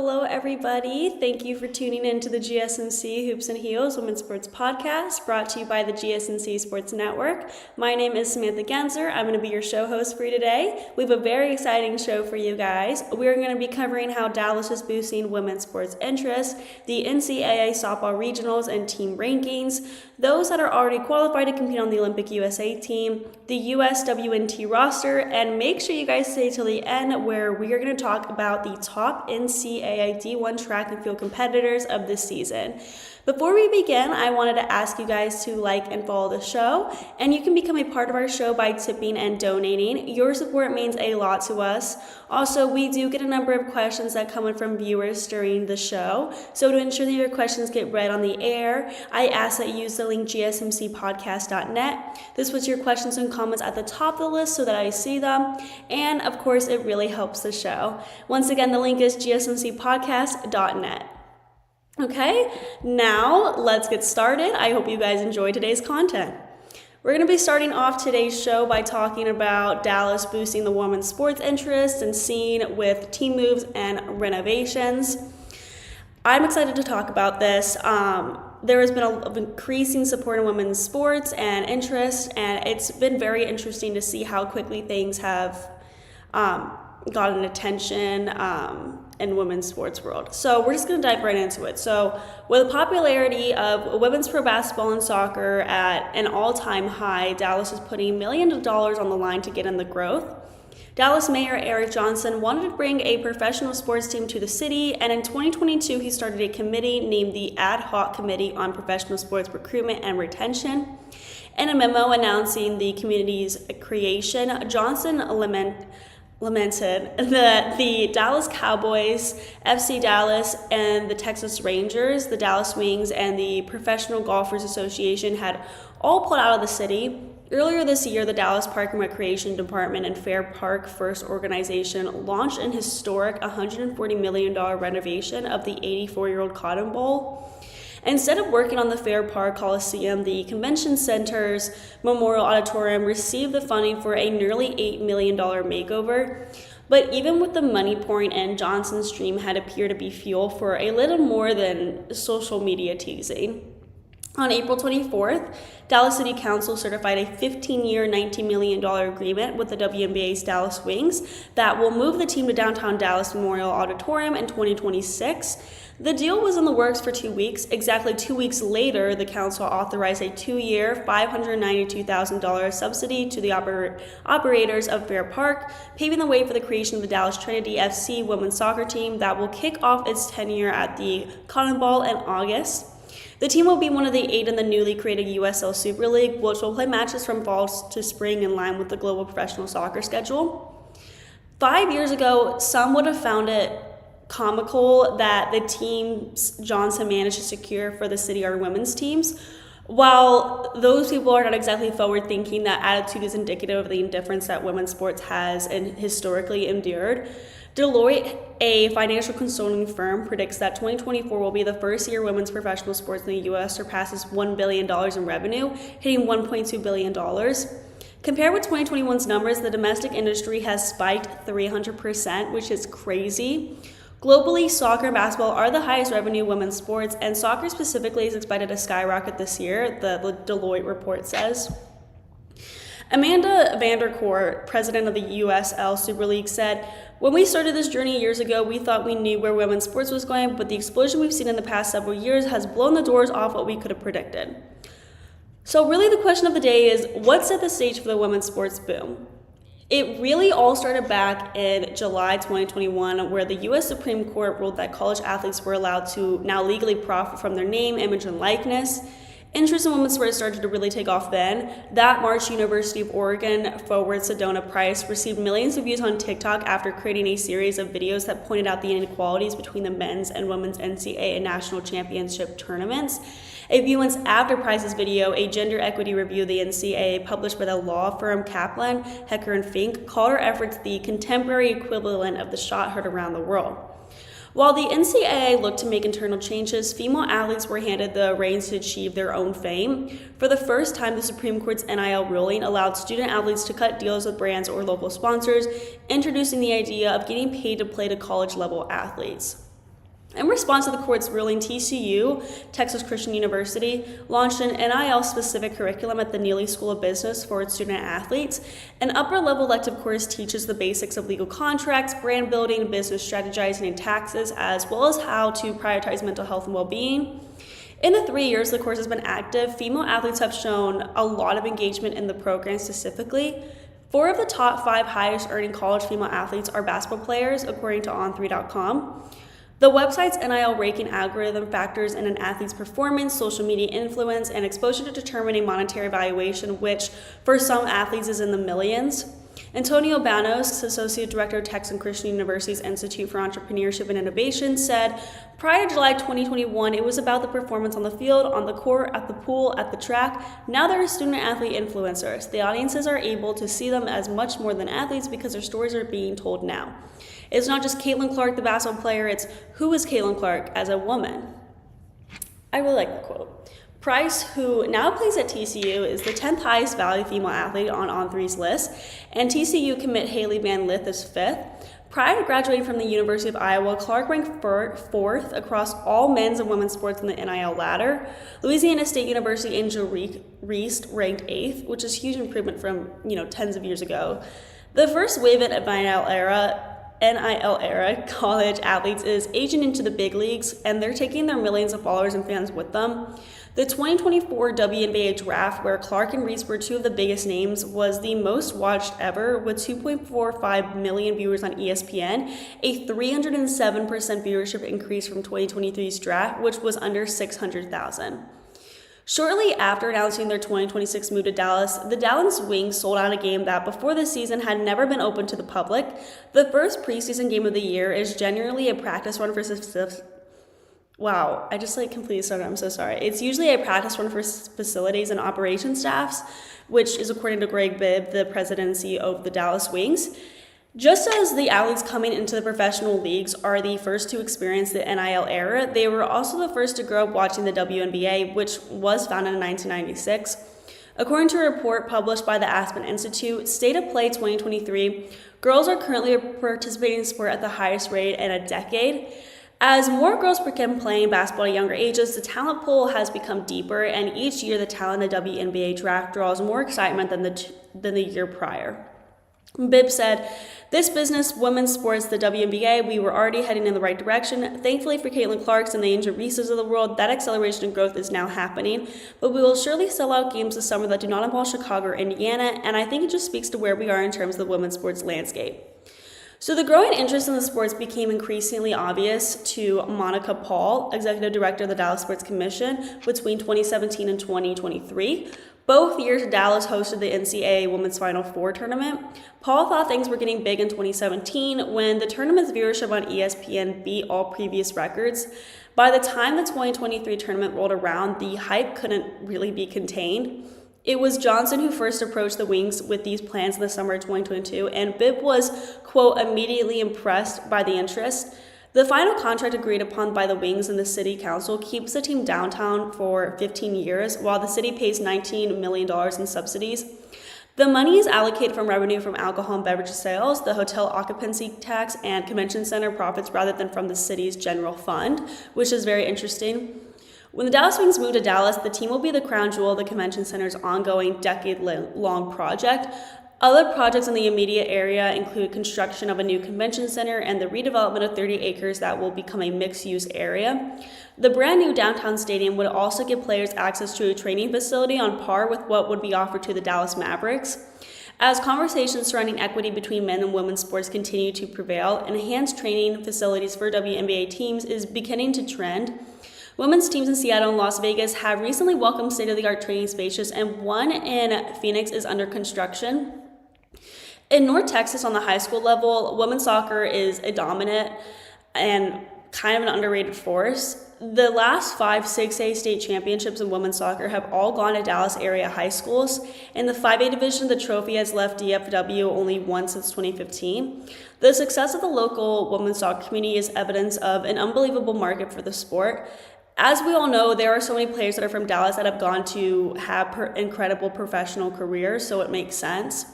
Hello, everybody. Thank you for tuning in to the GSMC Hoops and Heels Women's Sports Podcast, brought to you by the GSMC Sports Network. My name is Samantha Genzer. I'm going to be your show host for you today. We have a very exciting show for you guys. We're going to be covering how Dallas is boosting women's sports interest, the NCAA softball regionals and team rankings, those that are already qualified to compete on the Olympic U.S.A. team, the USWNT roster, and make sure you guys stay till the end where we are going to talk about the top NCAA D1 track and field competitors of this season. Before we begin, I wanted to ask you guys to like and follow the show, and you can become a part of our show by tipping and donating. Your support means a lot to us. Also, we do get a number of questions that come in from viewers during the show, so to ensure that your questions get read on the air, I ask that you use the link gsmcpodcast.net. This puts your questions and comments at the top of the list so that I see them, and of course, it really helps the show. Once again, the link is gsmcpodcast.net. Okay, now let's get started. I hope you guys enjoy today's content. We're going to be starting off today's show by talking about Dallas boosting the women's sports interest and scene with team moves and renovations. I'm excited to talk about this. There has been an increasing support in women's sports and interest, and it's been very interesting to see how quickly things have gotten attention in women's sports world. So we're just going to dive right into it. So with the popularity of women's pro basketball and soccer at an all-time high, Dallas is putting millions of dollars on the line to get in the growth. Dallas Mayor Eric Johnson wanted to bring a professional sports team to the city, and in 2022 he started a committee named the Ad Hoc Committee on Professional Sports Recruitment and Retention. In a memo announcing the community's creation, Johnson lamented that the Dallas Cowboys, FC Dallas, and the Texas Rangers, the Dallas Wings, and the Professional Golfers Association had all pulled out of the city. Earlier this year, the Dallas Park and Recreation Department and Fair Park First organization launched an historic $140 million renovation of the 84-year-old Cotton Bowl. Instead of working on the Fair Park Coliseum, the Convention Center's Memorial Auditorium received the funding for a nearly $8 million makeover. But even with the money pouring in, Johnson's dream had appeared to be fuel for a little more than social media teasing. On April 24th, Dallas City Council certified a 15-year, $19 million agreement with the WNBA's Dallas Wings that will move the team to downtown Dallas Memorial Auditorium in 2026. The deal was in the works for 2 weeks. Exactly 2 weeks later, the council authorized a 2-year, $592,000 subsidy to the operators of Fair Park, paving the way for the creation of the Dallas Trinity FC women's soccer team that will kick off its tenure at the Cotton Bowl in August. The team will be one of the 8 in the newly created U.S.A. Super League, which will play matches from fall to spring in line with the global professional soccer schedule. 5 years ago, some would have found it comical that the teams Johnson managed to secure for the city are women's teams. While those people are not exactly forward thinking, that attitude is indicative of the indifference that women's sports has and historically endured. Deloitte, a financial consulting firm, predicts that 2024 will be the first year women's professional sports in the U.S. surpasses $1 billion in revenue, hitting $1.2 billion. Compared with 2021's numbers, the domestic industry has spiked 300%, which is crazy. Globally, soccer and basketball are the highest revenue women's sports, and soccer specifically is expected to skyrocket this year, the Deloitte report says. Amanda Vandercourt, president of the U.S.A. Super League, said, "When we started this journey years ago, we thought we knew where women's sports was going, but the explosion we've seen in the past several years has blown the doors off what we could have predicted." So really the question of the day is, what set the stage for the women's sports boom? It really all started back in July 2021, where the U.S. Supreme Court ruled that college athletes were allowed to now legally profit from their name, image, and likeness. Interest in women's sports started to really take off then. That March, University of Oregon forward Sedona Price received millions of views on TikTok after creating a series of videos that pointed out the inequalities between the men's and women's NCAA and national championship tournaments. A few months after Price's video, a gender equity review of the NCAA published by the law firm Kaplan, Hecker and Fink called her efforts the contemporary equivalent of the shot heard around the world. While the NCAA looked to make internal changes, female athletes were handed the reins to achieve their own fame. For the first time, the Supreme Court's NIL ruling allowed student athletes to cut deals with brands or local sponsors, introducing the idea of getting paid to play to college-level athletes. In response to the court's ruling, TCU, Texas Christian University, launched an NIL-specific curriculum at the Neely School of Business for its student athletes. An upper-level elective course teaches the basics of legal contracts, brand building, business strategizing, and taxes, as well as how to prioritize mental health and well-being. In the 3 years the course has been active, female athletes have shown a lot of engagement in the program specifically. 4 of the top 5 highest-earning college female athletes are basketball players, according to On3.com. The website's NIL ranking algorithm factors in an athlete's performance, social media influence, and exposure to determine a monetary valuation, which for some athletes is in the millions. Antonio Banos, Associate Director of Texas Christian University's Institute for Entrepreneurship and Innovation, said, prior to July 2021, it was about the performance on the field, on the court, at the pool, at the track. Now there are student-athlete influencers. The audiences are able to see them as much more than athletes because their stories are being told now. It's not just Caitlin Clark, the basketball player, it's who is Caitlin Clark as a woman. I really like the quote. Price, who now plays at TCU, is the 10th highest valued female athlete on On3's list, and TCU commit Haley Van Lith is 5th. Prior to graduating from the University of Iowa, Clark ranked 4th across all men's and women's sports in the NIL ladder. Louisiana State University Angel Reese ranked 8th, which is a huge improvement from tens of years ago. The first wave at NIL era college athletes is aging into the big leagues, and they're taking their millions of followers and fans with them. The 2024 WNBA draft, where Clark and Reese were 2 of the biggest names, was the most watched ever, with 2.45 million viewers on ESPN, a 307% viewership increase from 2023's draft, which was under 600,000. Shortly after announcing their 2026 move to Dallas, the Dallas Wings sold out a game that before the season had never been open to the public. The first preseason game of the year is generally a practice run for Wow, I just completely started. I'm so sorry. It's usually a practice run for facilities and operations staffs, which is according to Greg Bibb, the president and CEO of the Dallas Wings. Just as the athletes coming into the professional leagues are the first to experience the NIL era, they were also the first to grow up watching the WNBA, which was founded in 1996. According to a report published by the Aspen Institute, State of Play 2023, girls are currently participating in sport at the highest rate in a decade. As more girls begin playing basketball at younger ages, the talent pool has become deeper, and each year the talent in the WNBA draft draws more excitement than the year prior. Bibb said, "This business, women's sports, the WNBA, we were already heading in the right direction. Thankfully for Caitlin Clarks and the Angel Reeses of the world, that acceleration in growth is now happening. But we will surely sell out games this summer that do not involve Chicago or Indiana, and I think it just speaks to where we are in terms of the women's sports landscape." So the growing interest in the sports became increasingly obvious to Monica Paul, executive director of the Dallas Sports Commission, between 2017 and 2023. Both years, Dallas hosted the NCAA Women's Final Four tournament. Paul thought things were getting big in 2017 when the tournament's viewership on ESPN beat all previous records. By the time the 2023 tournament rolled around, the hype couldn't really be contained. It was Johnson who first approached the Wings with these plans in the summer of 2022, and Bibb was, quote, immediately impressed by the interest. The final contract agreed upon by the Wings and the City Council keeps the team downtown for 15 years, while the city pays $19 million in subsidies. The money is allocated from revenue from alcohol and beverage sales, the hotel occupancy tax, and convention center profits rather than from the city's general fund, which is very interesting. When the Dallas Wings move to Dallas, the team will be the crown jewel of the convention center's ongoing decade-long project. Other projects in the immediate area include construction of a new convention center and the redevelopment of 30 acres that will become a mixed-use area. The brand new downtown stadium would also give players access to a training facility on par with what would be offered to the Dallas Mavericks. As conversations surrounding equity between men and women's sports continue to prevail, enhanced training facilities for WNBA teams is beginning to trend. Women's teams in Seattle and Las Vegas have recently welcomed state-of-the-art training spaces, and one in Phoenix is under construction. In North Texas, on the high school level, women's soccer is a dominant and kind of an underrated force. The last 5 6A state championships in women's soccer have all gone to Dallas area high schools. In the 5A division, the trophy has left DFW only once since 2015. The success of the local women's soccer community is evidence of an unbelievable market for the sport. As we all know, there are so many players that are from Dallas that have gone to have incredible professional careers, so it makes sense.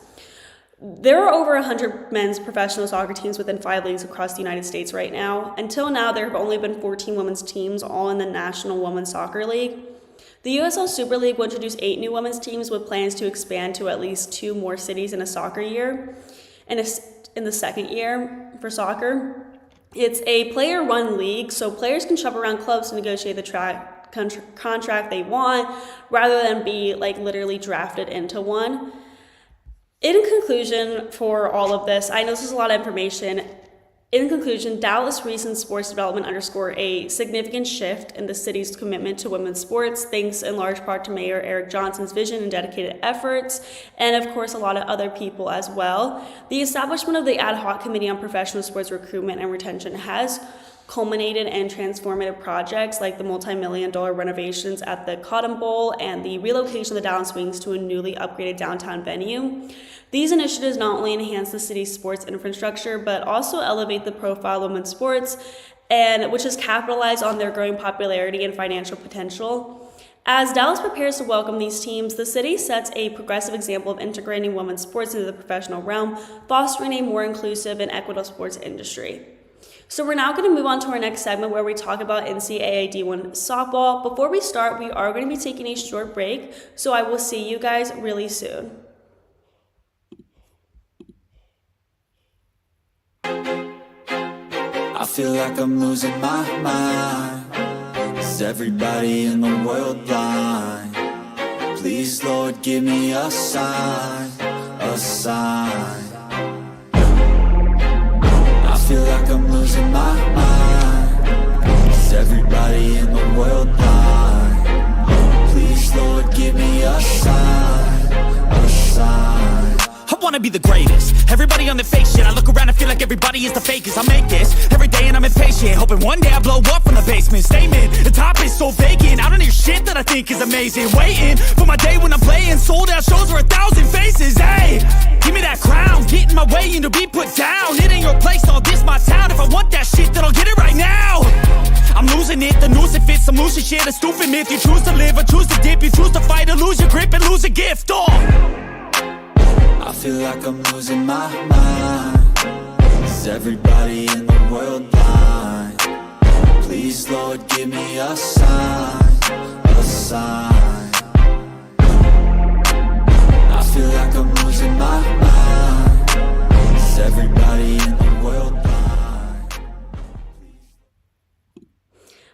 There are over 100 men's professional soccer teams within 5 leagues across the United States right now. Until now, there have only been 14 women's teams, all in the National Women's Soccer League. The USL Super League will introduce 8 new women's teams with plans to expand to at least 2 more cities in a soccer year. And in the second year for soccer, it's a player-run league, so players can shop around clubs to negotiate the contract they want rather than be literally drafted into one. In conclusion, for all of this, I know this is a lot of information. In conclusion, Dallas recent sports development underscore a significant shift in the city's commitment to women's sports, thanks in large part to Mayor Eric Johnson's vision and dedicated efforts, and of course a lot of other people as well. The establishment of the Ad Hoc Committee on Professional Sports Recruitment and Retention has culminated in transformative projects like the multi-million-dollar renovations at the Cotton Bowl and the relocation of the Dallas Wings to a newly upgraded downtown venue. These initiatives not only enhance the city's sports infrastructure, but also elevate the profile of women's sports, and which has capitalized on their growing popularity and financial potential. As Dallas prepares to welcome these teams, the city sets a progressive example of integrating women's sports into the professional realm, fostering a more inclusive and equitable sports industry. So we're now going to move on to our next segment where we talk about NCAA D1 softball. Before we start, we are going to be taking a short break, so I will see you guys really soon. I feel like I'm losing my mind. Is everybody in the world blind? Please, Lord, give me a sign, a sign. I feel like I'm losing my mind. Is everybody in the world blind? Please, Lord, give me a sign, a sign. I wanna be the greatest. Everybody on the fake shit. I look around and feel like everybody is the fakest. I make this every day and I'm impatient, hoping one day I blow up from the basement. Statement, the top is so vacant. I don't hear shit that I think is amazing. Waiting for my day when I'm playing sold out shows for 1,000 faces. Hey, give me that crown, get in my way and to be put down. It ain't your place, all this my town. If I want that shit, then I'll get it right now. I'm losing it, the noose it fits, some losing shit, a stupid myth. You choose to live or choose to dip, you choose to fight or lose your grip and lose a gift. I feel like I'm losing my mind. Is everybody in the world blind? Please, Lord, give me a sign, a sign. I feel like I'm losing my mind. Is everybody in the world blind?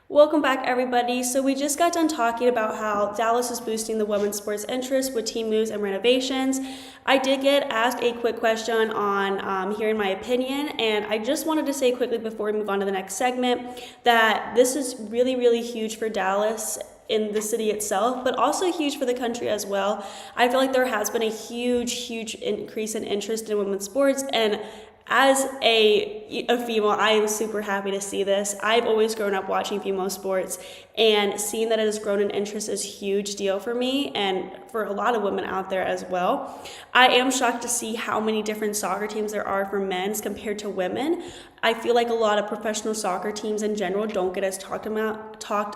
Welcome back, everybody. So we just got done talking about how Dallas is boosting the women's sports interest with team moves and renovations. I did get asked a quick question on hearing my opinion, and I just wanted to say quickly before we move on to the next segment that this is really, really huge for Dallas in the city itself, but also huge for the country as well. I feel like there has been a huge increase in interest in women's sports, and as a female, I am super happy to see this. I've always grown up watching female sports, and seeing that it has grown in interest is a huge deal for me and for a lot of women out there as well. I am shocked to see how many different soccer teams there are for men's compared to women. I feel like a lot of professional soccer teams in general don't get as talked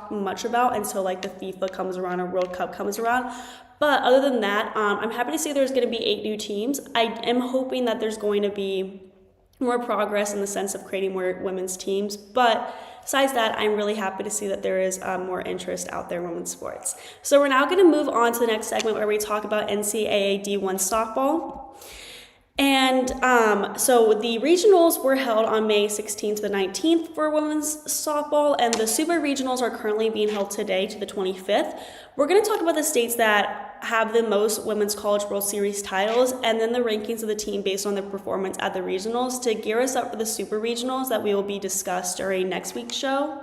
much about until like the FIFA comes around or World Cup comes around. But other than that, I'm happy to see there's going to be 8 new teams. I am hoping that there's going to be more progress in the sense of creating more women's teams. But besides that, I'm really happy to see that there is more interest out there in women's sports. So we're now going to move on to the next segment where we talk about NCAA D1 softball. And so the regionals were held on May 16th to the 19th for women's softball, and the super regionals are currently being held today to the 25th. We're going to talk about the states that have the most Women's College World Series titles, and then the rankings of the team based on their performance at the regionals to gear us up for the super regionals that we will be discussed during next week's show.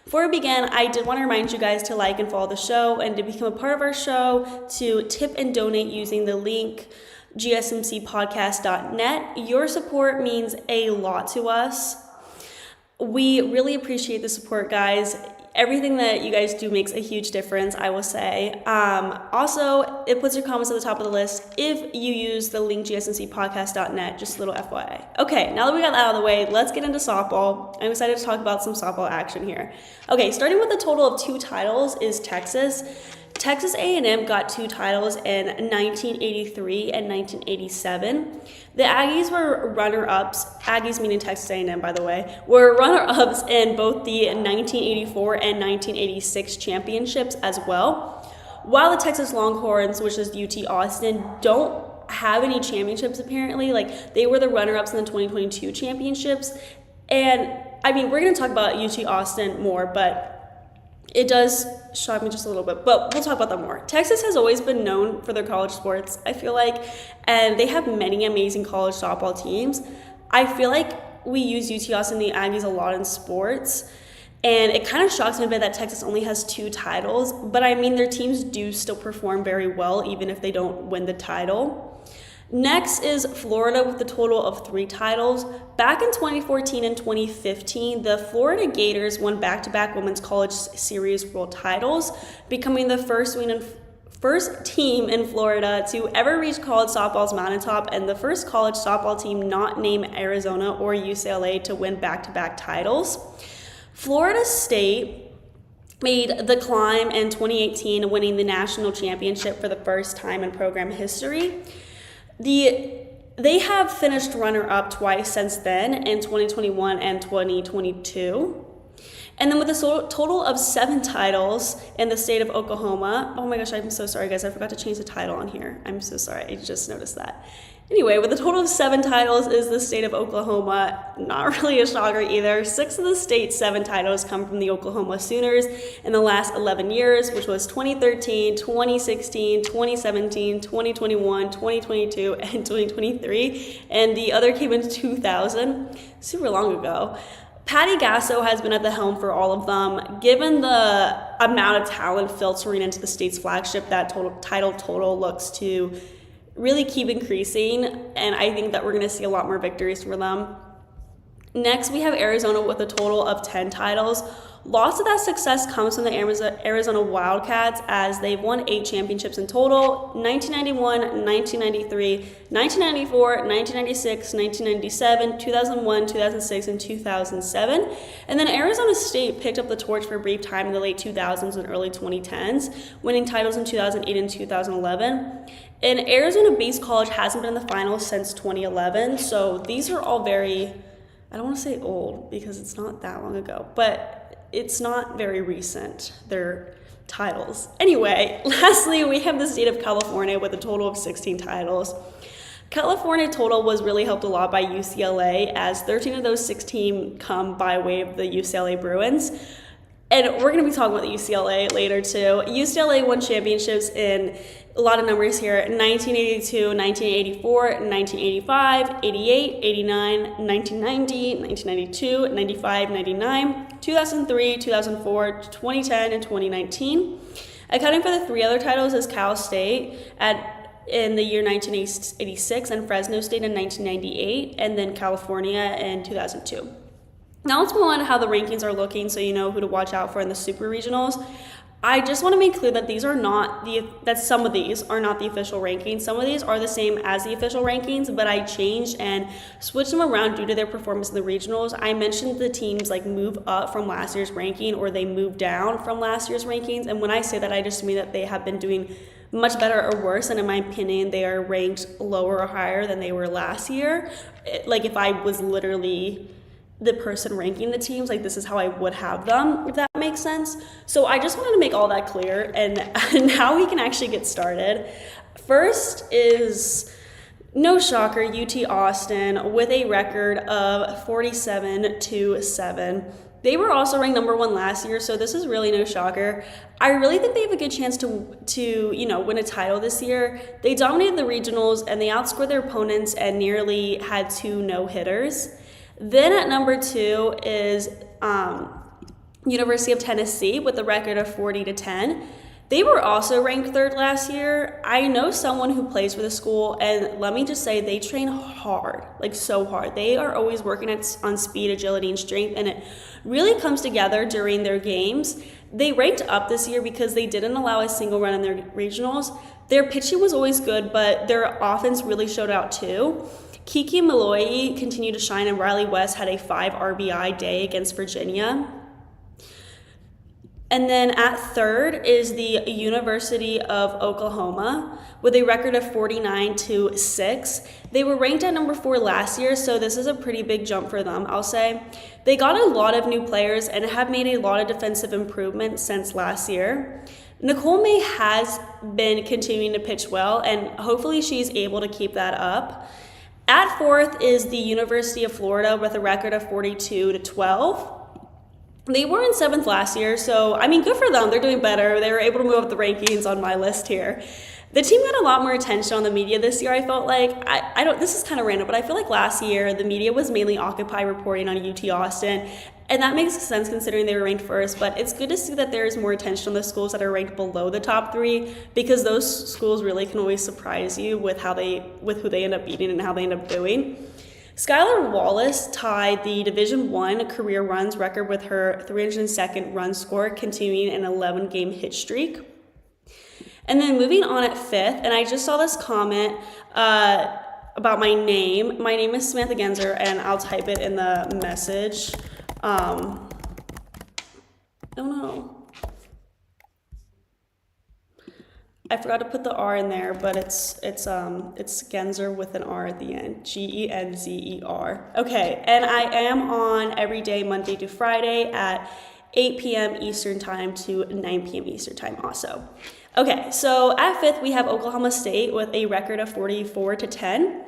Before we begin, I did want to remind you guys to like and follow the show, and to become a part of our show, to tip and donate using the link GSMCpodcast.net. Your support means a lot to us. We really appreciate the support, guys. Everything that you guys do makes a huge difference, I will say. Also, it puts your comments at the top of the list if you use the link GSMCpodcast.net, just a little FYI. Okay, now that we got that out of the way, let's get into softball. I'm excited to talk about some softball action here. Okay, starting with a total of 2 titles is Texas. Texas A&M got 2 titles in 1983 and 1987. The Aggies were runner-ups, Aggies meaning Texas A&M, by the way, were runner-ups in both the 1984 and 1986 championships as well. While the Texas Longhorns, which is UT Austin, don't have any championships apparently, like they were the runner-ups in the 2022 championships. And I mean, we're going to talk about UT Austin more, but it does shock me just a little bit, but we'll talk about that more. Texas has always been known for their college sports, I feel like, and they have many amazing college softball teams. I feel like we use UT Austin and the Aggies a lot in sports, and it kind of shocks me a bit that Texas only has 2 titles, but I mean, their teams do still perform very well, even if they don't win the title. Next is Florida with a total of 3 titles. Back in 2014 and 2015, the Florida Gators won back-to-back Women's College Series World titles, becoming the first team in Florida to ever reach college softball's mountaintop and the first college softball team not named Arizona or UCLA to win back-to-back titles. Florida State made the climb in 2018, winning the national championship for the first time in program history. They have finished runner-up twice since then, in 2021 and 2022. And then with a total of 7 titles in the state of Oklahoma. Oh my gosh, I'm so sorry, guys. I forgot to change the title on here. I'm so sorry. I just noticed that. Anyway, with a total of 7 titles is the state of Oklahoma. Not really a shocker either. 6 of the state's 7 titles come from the Oklahoma Sooners in the last 11 years, which was 2013, 2016, 2017, 2021, 2022, and 2023. And the other came in 2000, super long ago. Patty Gasso has been at the helm for all of them. Given the amount of talent filtering into the state's flagship, that title total looks to really keep increasing, and I think that we're going to see a lot more victories for them. Next, we have Arizona with a total of 10 titles. Lots of that success comes from the Arizona Wildcats, as they've won 8 championships in total: 1991, 1993, 1994, 1996, 1997, 2001, 2006, and 2007. And then Arizona State picked up the torch for a brief time in the late 2000s and early 2010s, winning titles in 2008 and 2011. And Arizona-based college hasn't been in the finals since 2011, so these are all very, I don't want to say old because it's not that long ago, but it's not very recent, their titles. Anyway, lastly, we have the state of California with a total of 16 titles. California total was really helped a lot by UCLA, as 13 of those 16 come by way of the UCLA Bruins. And we're going to be talking about the UCLA later too. UCLA won championships in a lot of numbers here: 1982, 1984, 1985, 88, 89, 1990, 1992, 95, 99, 2003, 2004, 2010, and 2019. Accounting for the 3 other titles is Cal State in the year 1986, and Fresno State in 1998, and then California in 2002. Now let's move on to how the rankings are looking, so you know who to watch out for in the super regionals. I just want to make clear that some of these are not the official rankings. Some of these are the same as the official rankings, but I changed and switched them around due to their performance in the regionals. I mentioned the teams move up from last year's ranking, or they move down from last year's rankings. And when I say that, I just mean that they have been doing much better or worse, and in my opinion, they are ranked lower or higher than they were last year. If I was literally the person ranking the teams, this is how I would have them, if that makes sense. So I just wanted to make all that clear, and now we can actually get started. First is, no shocker, UT Austin with a record of 47-7. They were also ranked number 1 last year, so this is really no shocker. I really think they have a good chance to win a title this year. They dominated the regionals, and they outscored their opponents and nearly had 2 no-hitters. Then at number 2 is University of Tennessee with a record of 40-10. They were also ranked 3rd last year. I know someone who plays for the school, and let me just say they train hard, so hard. They are always working on speed, agility, and strength, and it really comes together during their games. They ranked up this year because they didn't allow a single run in their regionals. Their pitching was always good, but their offense really showed out too. Kiki Malloy continued to shine, and Riley West had a 5 RBI day against Virginia. And then at third is the University of Oklahoma with a record of 49-6. They were ranked at number 4 last year, so this is a pretty big jump for them, I'll say. They got a lot of new players and have made a lot of defensive improvements since last year. Nicole May has been continuing to pitch well, and hopefully she's able to keep that up. At fourth is the University of Florida with a record of 42-12. They were in 7th last year, so I mean, good for them. They're doing better. They were able to move up the rankings on my list here. The team got a lot more attention on the media this year. I felt like, I don't, this is kind of random, but I feel like last year the media was mainly occupied reporting on UT Austin, and that makes sense considering they were ranked first, but it's good to see that there's more attention on the schools that are ranked below the top 3, because those schools really can always surprise you with who they end up beating and how they end up doing. Skylar Wallace tied the Division I career runs record with her 302nd run score, continuing an 11-game hit streak. And then moving on at 5th, and I just saw this comment about my name. My name is Samantha Genzer, and I'll type it in the message. Oh no. I forgot to put the R in there, but it's Genzer with an R at the end. Genzer. Okay, and I am on every day, Monday to Friday at 8 p.m. Eastern Time to 9 p.m. Eastern Time also. Okay, so at 5th, we have Oklahoma State with a record of 44-10.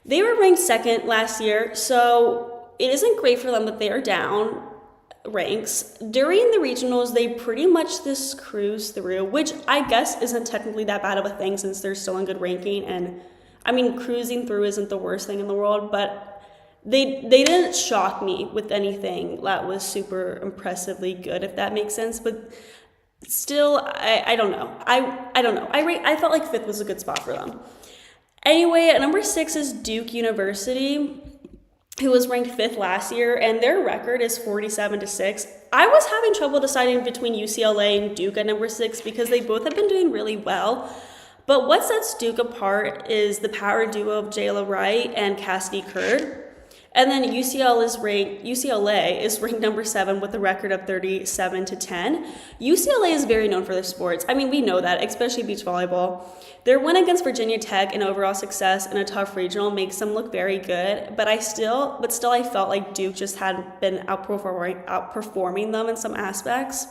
They were ranked 2nd last year, so it isn't great for them that they are down ranks. During the regionals, they pretty much just cruised through, which I guess isn't technically that bad of a thing since they're still in good ranking. And I mean, cruising through isn't the worst thing in the world, but they didn't shock me with anything that was super impressively good, if that makes sense. But still, I don't know. I don't know. I felt like 5th was a good spot for them. Anyway, at number 6 is Duke University, who was ranked 5th last year, and their record is 47-6. I was having trouble deciding between UCLA and Duke at number 6 because they both have been doing really well. But what sets Duke apart is the power duo of Jayla Wright and Cassidy Kerr. And then UCLA is ranked number 7 with a record of 37-10. UCLA is very known for their sports. I mean, we know that, especially beach volleyball. Their win against Virginia Tech and overall success in a tough regional makes them look very good. But still, I felt like Duke just had been outperforming them in some aspects.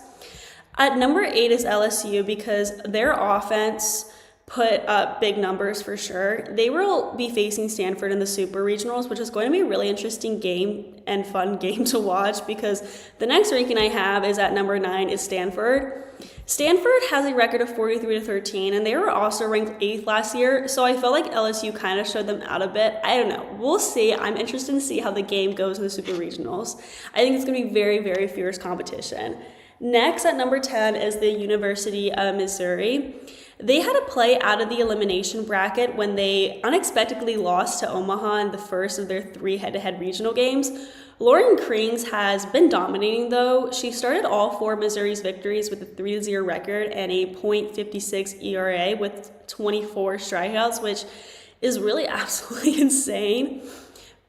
At number 8 is LSU because their offense put up big numbers for sure. They will be facing Stanford in the Super Regionals, which is going to be a really interesting game and fun game to watch because the next ranking I have is at number 9 is Stanford. Stanford has a record of 43-13, and they were also ranked 8th last year, so I felt like LSU kind of showed them out a bit. I don't know. We'll see. I'm interested to see how the game goes in the Super Regionals. I think it's going to be very, very fierce competition. Next, at number 10 is the University of Missouri. They had to play out of the elimination bracket when they unexpectedly lost to Omaha in the first of their 3 head-to-head regional games. Lauren Krings has been dominating, though. She started all 4 of Missouri's victories with a 3-0 record and a .56 ERA with 24 strikeouts, which is really absolutely insane.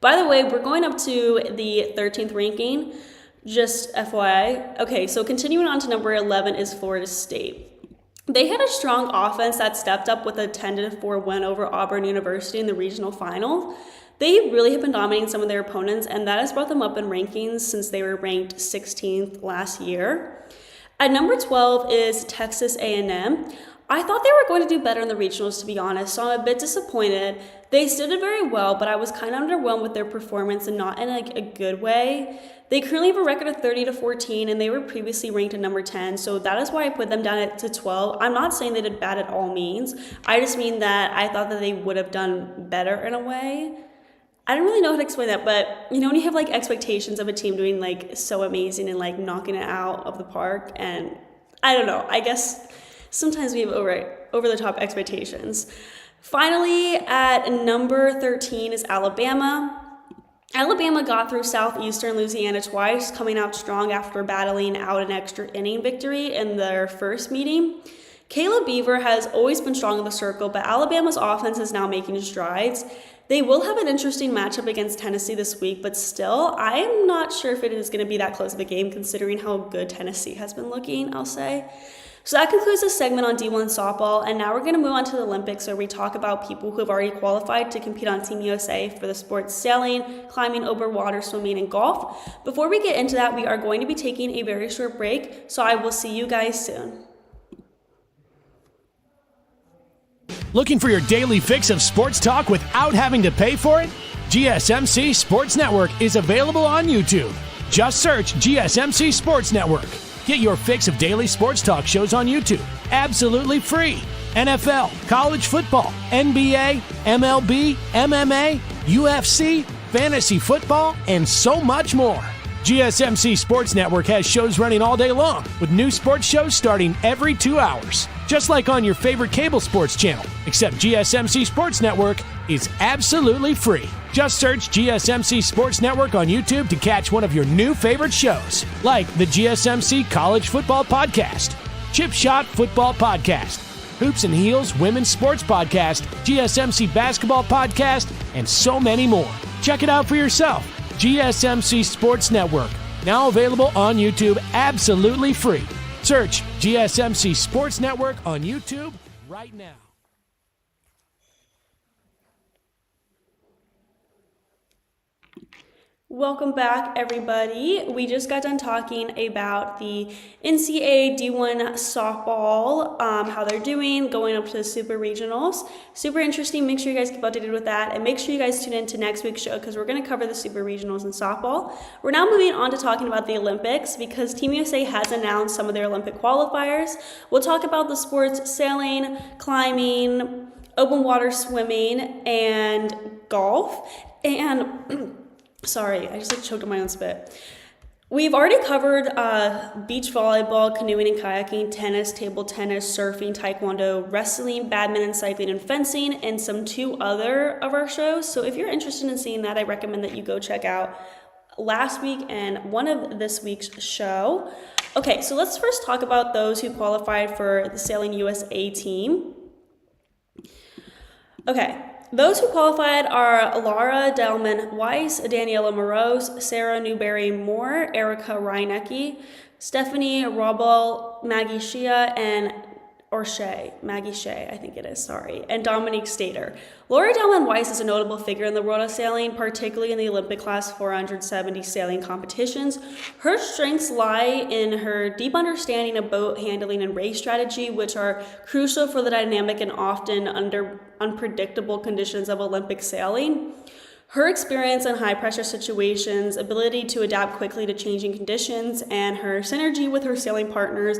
By the way, we're going up to the 13th ranking, just FYI. Okay, so continuing on to number 11 is Florida State. They had a strong offense that stepped up with a 10-4 win over Auburn University in the regional final. They really have been dominating some of their opponents, and that has brought them up in rankings since they were ranked 16th last year. At number 12 is Texas A&M. I thought they were going to do better in the regionals, to be honest, so I'm a bit disappointed. They still did very well, but I was kind of underwhelmed with their performance and not in a good way. They currently have a record of 30-14, and they were previously ranked at number 10, so that is why I put them down to 12. I'm not saying they did bad at all means. I just mean that I thought that they would have done better in a way. I don't really know how to explain that, but you know when you have like expectations of a team doing like so amazing and like knocking it out of the park, and I don't know, I guess sometimes we have over the top expectations. Finally, at number 13 is Alabama. Alabama got through Southeastern Louisiana twice, coming out strong after battling out an extra inning victory in their first meeting. Kayla Beaver has always been strong in the circle, but Alabama's offense is now making strides. They will have an interesting matchup against Tennessee this week, but still, I'm not sure if it is going to be that close of a game considering how good Tennessee has been looking, I'll say. So that concludes this segment on D1 softball, and now we're going to move on to the Olympics, where we talk about people who have already qualified to compete on Team USA for the sports sailing, climbing, open water, swimming, and golf. Before we get into that, we are going to be taking a very short break, so I will see you guys soon. Looking for your daily fix of sports talk without having to pay for it? GSMC Sports Network is available on YouTube. Just search GSMC Sports Network. Get your fix of daily sports talk shows on YouTube, absolutely free. NFL, college football, NBA, MLB, MMA, UFC, fantasy football, and so much more. GSMC Sports Network has shows running all day long, with new sports shows starting every 2 hours. Just like on your favorite cable sports channel, except GSMC Sports Network is absolutely free. Just search GSMC Sports Network on YouTube to catch one of your new favorite shows, like the GSMC College Football Podcast, Chip Shot Football Podcast, Hoops and Heels Women's Sports Podcast, GSMC Basketball Podcast, and so many more. Check it out for yourself. GSMC Sports Network, now available on YouTube absolutely free. Search GSMC Sports Network on YouTube right now. Welcome back, everybody. We just got done talking about the NCAA D1 softball, how they're doing, going up to the Super Regionals. Super interesting. Make sure you guys keep updated with that, and make sure you guys tune in to next week's show because we're going to cover the Super Regionals in softball. We're now moving on to talking about the Olympics because Team USA has announced some of their Olympic qualifiers. We'll talk about the sports sailing, climbing, open water swimming, and golf. And sorry, I just choked on my own spit. We've already covered beach volleyball, canoeing and kayaking, tennis, table tennis, surfing, taekwondo, wrestling, badminton, cycling, and fencing, and some 2 other of our shows. So if you're interested in seeing that, I recommend that you go check out last week and one of this week's show. Okay, so let's first talk about those who qualified for the Sailing U.S.A. team. Okay. Those who qualified are Laura Delman-Weiss, Daniela Moroz, Sarah Newberry-Moore, Erica Reinecke, Stephanie Robel, Maggie Shea, and Maggie Shea, I think it is, sorry, and Dominique Stater. Laura Delman-Weiss is a notable figure in the world of sailing, particularly in the Olympic class 470 sailing competitions. Her strengths lie in her deep understanding of boat handling and race strategy, which are crucial for the dynamic and often unpredictable conditions of Olympic sailing. Her experience in high-pressure situations, ability to adapt quickly to changing conditions, and her synergy with her sailing partners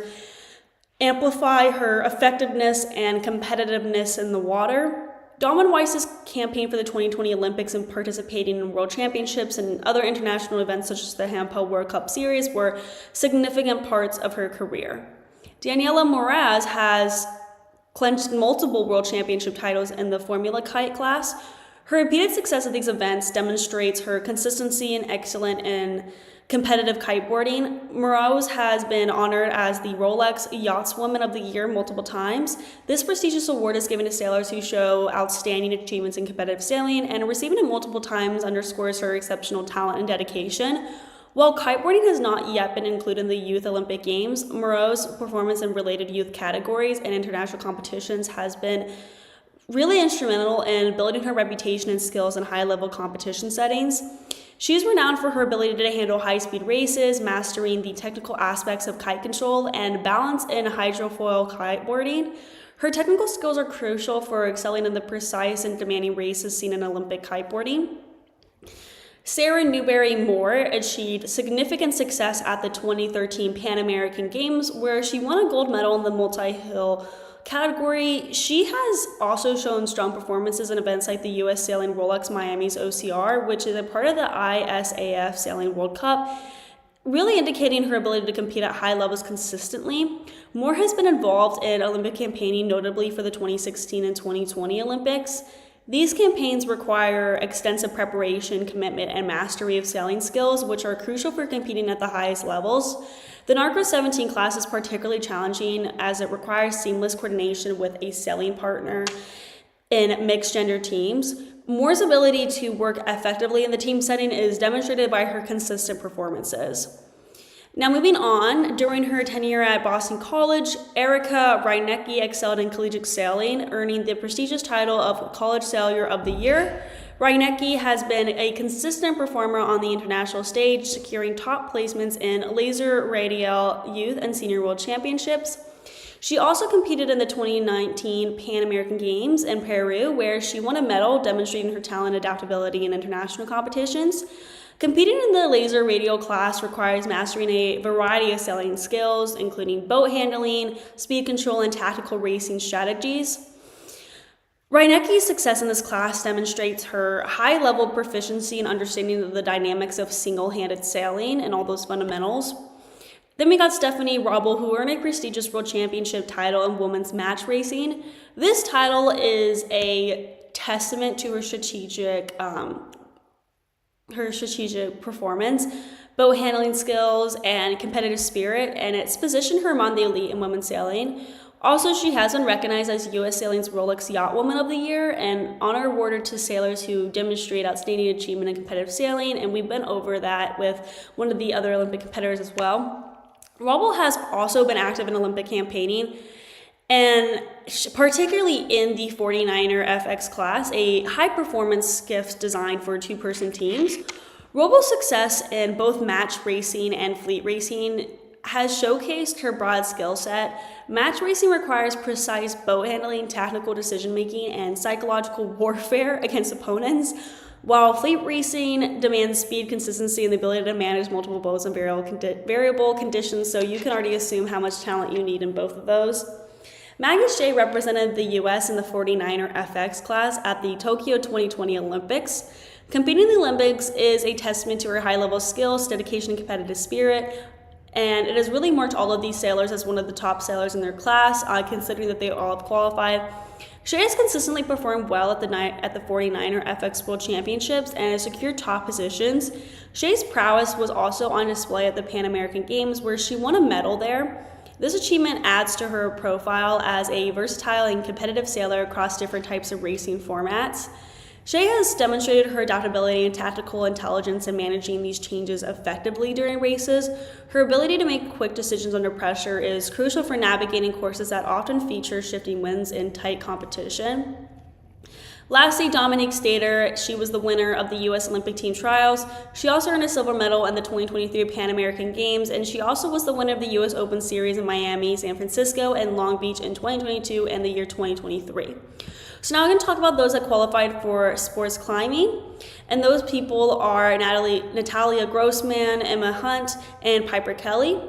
amplify her effectiveness and competitiveness in the water. Delman-Weiss's campaign for the 2020 Olympics and participating in World Championships and other international events such as the Handball World Cup Series were significant parts of her career. Daniela Moraz has clinched multiple World Championship titles in the Formula Kite class. Her repeated success at these events demonstrates her consistency and excellence in competitive kiteboarding. Moroz has been honored as the Rolex Yachtswoman of the Year multiple times. This prestigious award is given to sailors who show outstanding achievements in competitive sailing, and receiving it multiple times underscores her exceptional talent and dedication. While kiteboarding has not yet been included in the Youth Olympic Games, Moroz's performance in related youth categories and international competitions has been really instrumental in building her reputation and skills in high-level competition settings. She is renowned for her ability to handle high-speed races, mastering the technical aspects of kite control and balance in hydrofoil kiteboarding. Her technical skills are crucial for excelling in the precise and demanding races seen in Olympic kiteboarding. Sarah Newberry-Moore achieved significant success at the 2013 Pan American Games, where she won a gold medal in the multi-hill category. She has also shown strong performances in events like the U.S. Sailing Rolex Miami's OCR, which is a part of the ISAF Sailing World Cup, really indicating her ability to compete at high levels consistently. Moore has been involved in Olympic campaigning, notably for the 2016 and 2020 Olympics. These campaigns require extensive preparation, commitment, and mastery of sailing skills, which are crucial for competing at the highest levels. The NARCO 17 class is particularly challenging as it requires seamless coordination with a sailing partner in mixed gender teams. Moore's ability to work effectively in the team setting is demonstrated by her consistent performances. Now moving on, during her tenure at Boston College, Erica Reinecke excelled in collegiate sailing, earning the prestigious title of College Sailor of the Year. Reinecke has been a consistent performer on the international stage, securing top placements in laser radial youth and senior world championships. She also competed in the 2019 Pan American Games in Peru, where she won a medal demonstrating her talent and adaptability in international competitions. Competing in the laser radial class requires mastering a variety of sailing skills, including boat handling, speed control, and tactical racing strategies. Reinecke's success in this class demonstrates her high-level proficiency and understanding of the dynamics of single-handed sailing and all those fundamentals. Then we got Stephanie Robble, who earned a prestigious world championship title in women's match racing. This title is a testament to her strategic performance, boat handling skills, and competitive spirit, and it's positioned her among the elite in women's sailing. Also, she has been recognized as U.S. Sailing's Rolex Yacht Woman of the Year, an honor awarded to sailors who demonstrate outstanding achievement in competitive sailing, and we've been over that with one of the other Olympic competitors as well. Robble has also been active in Olympic campaigning, and particularly in the 49er FX class, a high-performance skiff designed for two-person teams. Robble's success in both match racing and fleet racing has showcased her broad skill set. Match racing requires precise boat handling, tactical decision-making, and psychological warfare against opponents, while fleet racing demands speed, consistency, and the ability to manage multiple boats in variable conditions, so you can already assume how much talent you need in both of those. Maggie Shea represented the U.S. in the 49er FX class at the Tokyo 2020 Olympics. Competing in the Olympics is a testament to her high-level skills, dedication, and competitive spirit, and it has really marked all of these sailors as one of the top sailors in their class, considering that they all have qualified. Shea has consistently performed well at the 49er FX World Championships and has secured top positions. Shea's prowess was also on display at the Pan American Games, where she won a medal there. This achievement adds to her profile as a versatile and competitive sailor across different types of racing formats. Shea has demonstrated her adaptability and tactical intelligence in managing these changes effectively during races. Her ability to make quick decisions under pressure is crucial for navigating courses that often feature shifting winds in tight competition. Lastly, Dominique Stater, she was the winner of the U.S. Olympic team trials. She also earned a silver medal in the 2023 Pan American Games, and she also was the winner of the U.S. Open Series in Miami, San Francisco, and Long Beach in 2022 and the year 2023. So now I'm going to talk about those that qualified for sports climbing, and those people are Natalia Grossman, Emma Hunt, and Piper Kelly.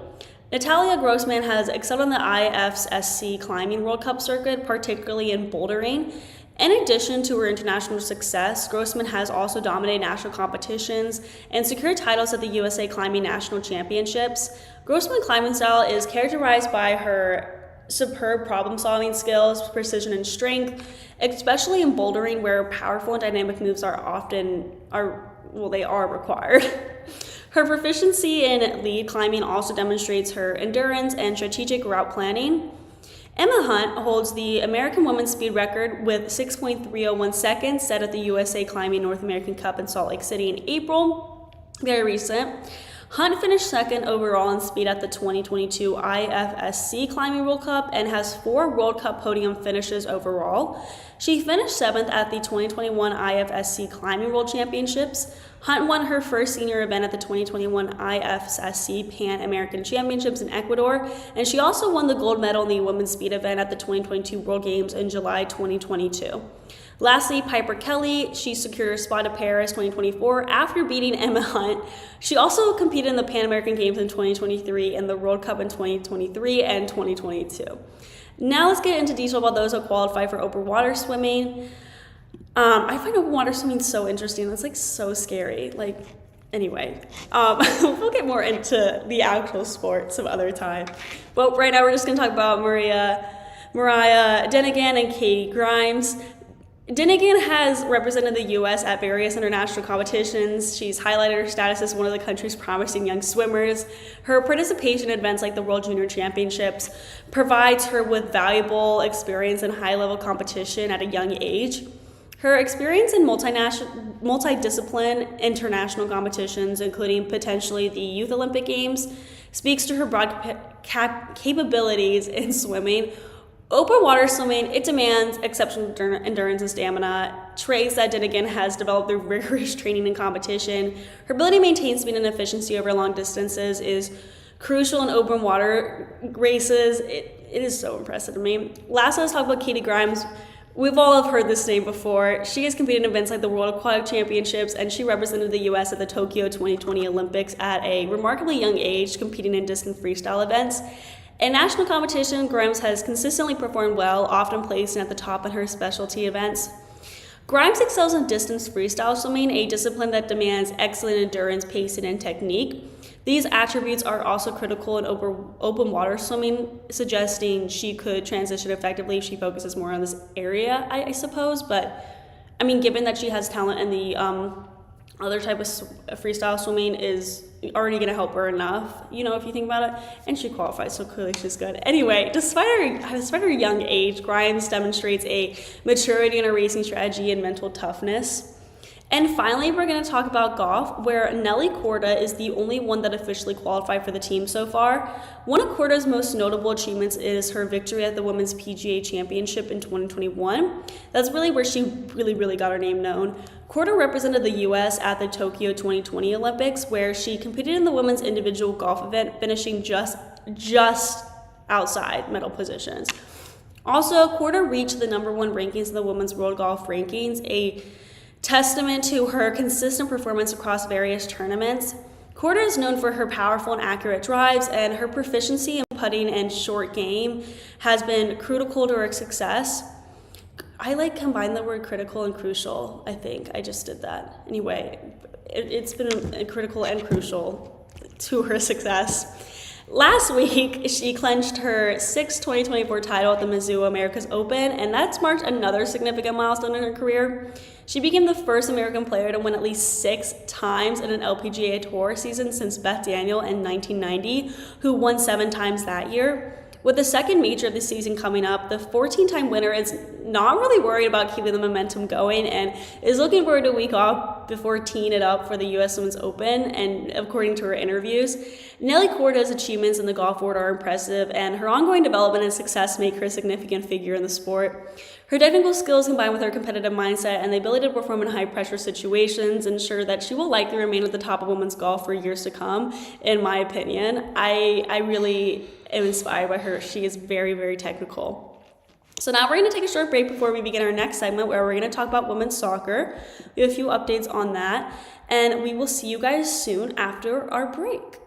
Natalia Grossman has excelled on the IFSC Climbing World Cup circuit, particularly in bouldering. In addition to her international success, Grossman has also dominated national competitions and secured titles at the U.S.A. Climbing National Championships. Grossman's climbing style is characterized by her superb problem-solving skills, precision, and strength, especially in bouldering, where powerful and dynamic moves are required. Her proficiency in lead climbing also demonstrates her endurance and strategic route planning. Emma Hunt holds the American Women's Speed record with 6.301 seconds set at the U.S.A. Climbing North American Cup in Salt Lake City in April. Very recent. Hunt finished second overall in speed at the 2022 IFSC Climbing World Cup and has 4 World Cup podium finishes overall. She finished 7th at the 2021 IFSC Climbing World Championships. Hunt won her first senior event at the 2021 IFSC Pan American Championships in Ecuador, and she also won the gold medal in the women's speed event at the 2022 World Games in July 2022. Lastly, Piper Kelly, she secured her spot at Paris 2024 after beating Emma Hunt. She also competed in the Pan American Games in 2023 and the World Cup in 2023 and 2022. Now let's get into detail about those who qualify for open water swimming. I find open water swimming so interesting. It's like so scary. Anyway, we'll get more into the actual sport some other time. But right now we're just going to talk about Mariah Denigan and Katie Grimes. Denigan has represented the U.S. at various international competitions. She's highlighted her status as one of the country's promising young swimmers. Her participation in events like the World Junior Championships provides her with valuable experience in high-level competition at a young age. Her experience in multidiscipline international competitions, including potentially the Youth Olympic Games, speaks to her broad capabilities in swimming. Open water swimming, it demands exceptional endurance and stamina, traits that Dinnigan has developed through rigorous training and competition. Her ability to maintain speed and efficiency over long distances is crucial in open water races. It is so impressive to me. Last, let's talk about Katie Grimes. We've all have heard this name before. She has competed in events like the World Aquatic Championships, and she represented the U.S. at the Tokyo 2020 Olympics at a remarkably young age, competing in distant freestyle events. In national competition, Grimes has consistently performed well, often placing at the top in her specialty events. Grimes excels in distance freestyle swimming, a discipline that demands excellent endurance, pacing, and technique. These attributes are also critical in open water swimming, suggesting she could transition effectively if she focuses more on this area, I suppose. But, I mean, given that she has talent in the other type of freestyle swimming is already going to help her enough, you know, if you think about it. And she qualifies, so clearly she's good. Anyway, despite her young age, Grimes demonstrates a maturity in her racing strategy and mental toughness. And finally, we're going to talk about golf, where Nelly Korda is the only one that officially qualified for the team so far. One of Korda's most notable achievements is her victory at the Women's PGA Championship in 2021. That's really where she really got her name known. Korda represented the U.S. at the Tokyo 2020 Olympics, where she competed in the women's individual golf event, finishing just outside medal positions. Also, Korda reached the #1 rankings in the women's world golf rankings, a testament to her consistent performance across various tournaments. Korda is known for her powerful and accurate drives, and her proficiency in putting and short game has been critical to her success. I combine the word critical and crucial, I think. I just did that. Anyway, it's been critical and crucial to her success. Last week, she clinched her 6th 2024 title at the Mizuho Americas Open, and that's marked another significant milestone in her career. She became the first American player to win at least 6 times in an LPGA Tour season since Beth Daniel in 1990, who won 7 times that year. With the second major of the season coming up, the 14-time winner is not really worried about keeping the momentum going and is looking forward to a week off before teeing it up for the U.S. Women's Open. And according to her interviews, Nelly Korda's achievements in the golf world are impressive, and her ongoing development and success make her a significant figure in the sport. Her technical skills combined with her competitive mindset and the ability to perform in high-pressure situations ensure that she will likely remain at the top of women's golf for years to come, in my opinion. I really am inspired by her. She is very technical. So now we're going to take a short break before we begin our next segment, where we're going to talk about women's soccer. We have a few updates on that, and we will see you guys soon after our break.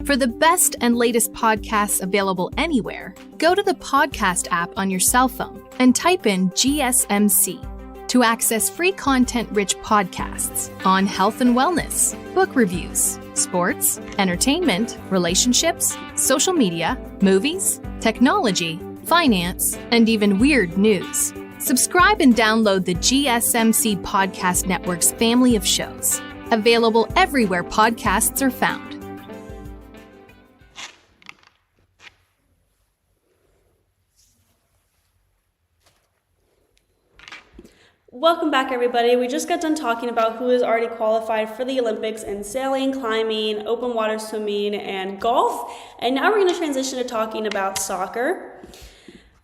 For the best and latest podcasts available anywhere, go to the podcast app on your cell phone and type in GSMC to access free content-rich podcasts on health and wellness, book reviews, sports, entertainment, relationships, social media, movies, technology, finance, and even weird news. Subscribe and download the GSMC Podcast Network's family of shows, available everywhere podcasts are found. Welcome back, everybody. We just got done talking about who has already qualified for the Olympics in sailing, climbing, open water swimming, and golf. And now we're going to transition to talking about soccer.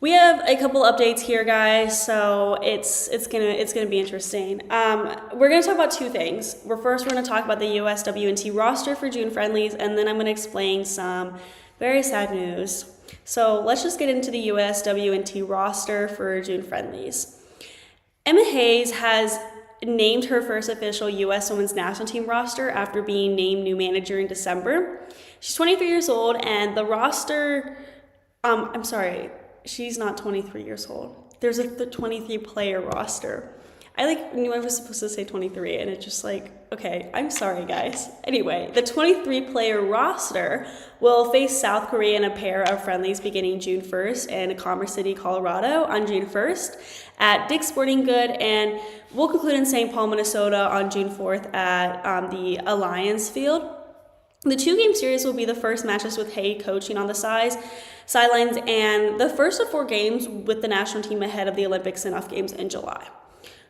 We have a couple updates here, guys, so it's gonna be interesting. We're going to talk about 2 things. First, we're going to talk about the USWNT roster for June Friendlies, and then I'm going to explain some very sad news. So let's just get into the USWNT roster for June Friendlies. Emma Hayes has named her first official U.S. Women's National Team roster after being named new manager in December. She's 23 years old, and the roster, I'm sorry, she's not 23 years old. There's a 23-player roster. I knew I was supposed to say 23, and it's just okay, I'm sorry, guys. Anyway, the 23-player roster will face South Korea in a pair of friendlies beginning June 1st in Commerce City, Colorado on June 1st at Dick's Sporting Good, and we'll conclude in St. Paul, Minnesota on June 4th at the Alliance Field. The 2-game series will be the first matches with Hay coaching on the sidelines, and the first of 4 games with the national team ahead of the Olympics and off games in July.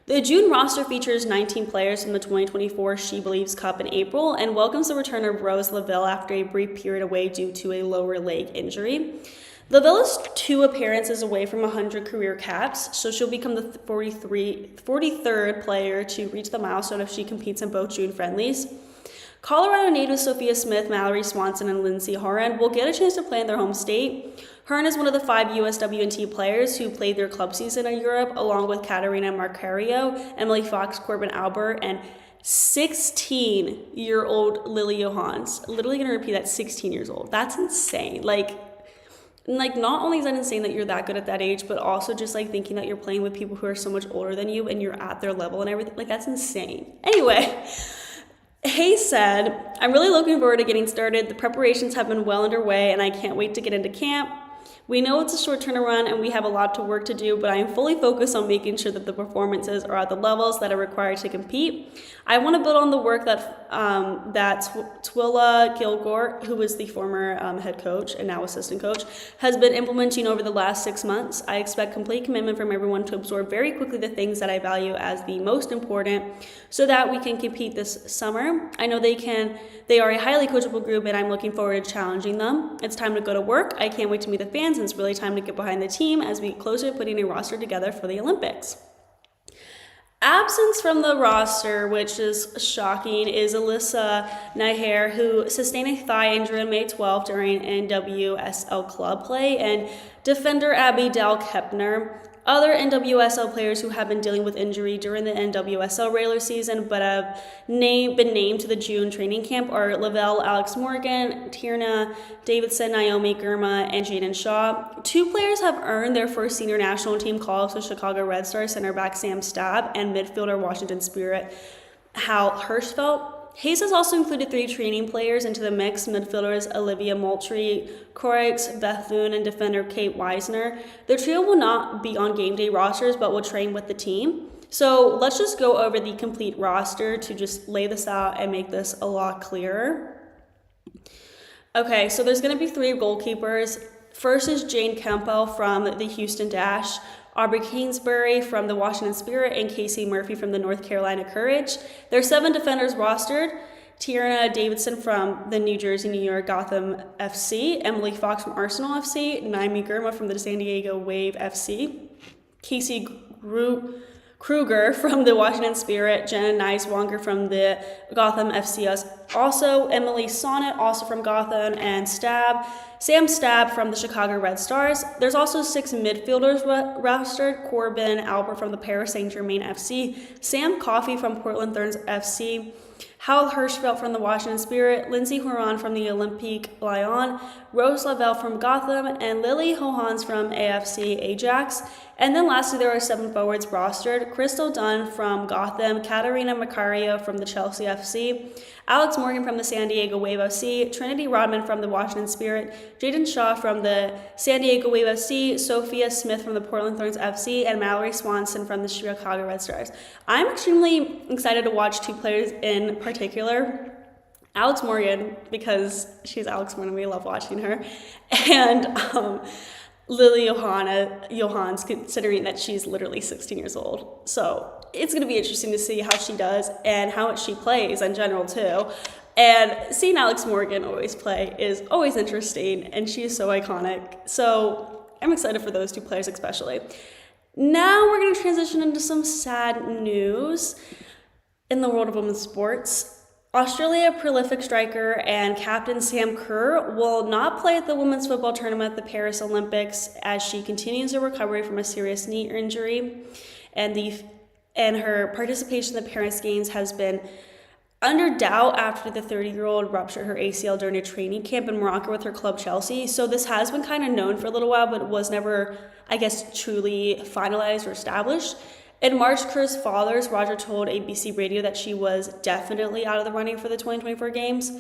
The June roster features 19 players from the 2024 She Believes Cup in April and welcomes the return of Rose Lavelle after a brief period away due to a lower leg injury. Lavelle is 2 appearances away from 100 career caps, so she'll become the 43rd player to reach the milestone if she competes in both June friendlies. Colorado native Sophia Smith, Mallory Swanson, and Lindsay Horan will get a chance to play in their home state. Hearn is one of the 5 USWNT players who played their club season in Europe, along with Katarina Marcario, Emily Fox, Corbin Albert, and 16-year-old Lily Johans. Literally going to repeat that, 16 years old. That's insane. Like, not only is that insane that you're that good at that age, but also just like thinking that you're playing with people who are so much older than you and you're at their level and everything. Like, that's insane. Anyway, Hay said, "I'm really looking forward to getting started. The preparations have been well underway and I can't wait to get into camp. We know it's a short turnaround and we have a lot of work to do, but I am fully focused on making sure that the performances are at the levels that are required to compete. I want to build on the work that Twila Gilgore, who was the former head coach and now assistant coach, has been implementing over the last 6 months. I expect complete commitment from everyone to absorb very quickly the things that I value as the most important so that we can compete this summer. I know they are a highly coachable group and I'm looking forward to challenging them. It's time to go to work. I can't wait to meet the fans and it's really time to get behind the team as we get closer to putting a roster together for the Olympics." Absence from the roster, which is shocking, is Alyssa Naher, who sustained a thigh injury on May 12 during NWSL club play, and defender Abby Dal Kepner. Other NWSL players who have been dealing with injury during the NWSL regular season but have been named to the June training camp are Lavelle, Alex Morgan, Tierna Davidson, Naomi Girma, and Jaden Shaw. 2 players have earned their first senior national team call-ups with Chicago Red Stars center back Sam Stabb and midfielder Washington Spirit Hal Hirschfeld. Hayes has also included 3 training players into the mix: midfielders Olivia Moultrie, Corix Bethune, and defender Kate Weisner. The trio will not be on game day rosters, but will train with the team. So let's just go over the complete roster to just lay this out and make this a lot clearer. Okay, so there's going to be 3 goalkeepers. First is Jane Campbell from the Houston Dash, Aubrey Kingsbury from the Washington Spirit, and Casey Murphy from the North Carolina Courage. There are 7 defenders rostered: Tierna Davidson from the New Jersey, New York Gotham FC, Emily Fox from Arsenal FC, Naomi Girma from the San Diego Wave FC, Casey Kruger from the Washington Spirit, Jenna Neiswanger from the Gotham FCS, also Emily Sonnet, also from Gotham, and Sam Stabb from the Chicago Red Stars. There's also 6 midfielders rostered: Corbin Albert from the Paris Saint-Germain FC, Sam Coffey from Portland Thorns FC, Hal Hirschfeld from the Washington Spirit, Lindsay Horan from the Olympique Lyon, Rose Lavelle from Gotham, and Lily Johans from AFC Ajax. And then lastly, there are 7 forwards rostered: Crystal Dunn from Gotham, Katarina Macario from the Chelsea FC, Alex Morgan from the San Diego Wave FC, Trinity Rodman from the Washington Spirit, Jaden Shaw from the San Diego Wave FC, Sophia Smith from the Portland Thorns FC, and Mallory Swanson from the Chicago Red Stars. I'm extremely excited to watch 2 players in particular. Alex Morgan, because she's Alex Morgan, we love watching her, and Lily Johans, considering that she's literally 16 years old. So it's going to be interesting to see how she does and how she plays in general too. And seeing Alex Morgan always play is always interesting, and she is so iconic. So I'm excited for those 2 players especially. Now we're going to transition into some sad news in the world of women's sports. Australia prolific striker and captain Sam Kerr will not play at the women's football tournament at the Paris Olympics as she continues her recovery from a serious knee injury, and her participation in the Paris Games has been under doubt after the 30-year-old ruptured her ACL during a training camp in Morocco with her club Chelsea. So this has been kind of known for a little while, but was never, I guess, truly finalized or established. In March, Kerr's father, Roger, told ABC Radio that she was definitely out of the running for the 2024 games.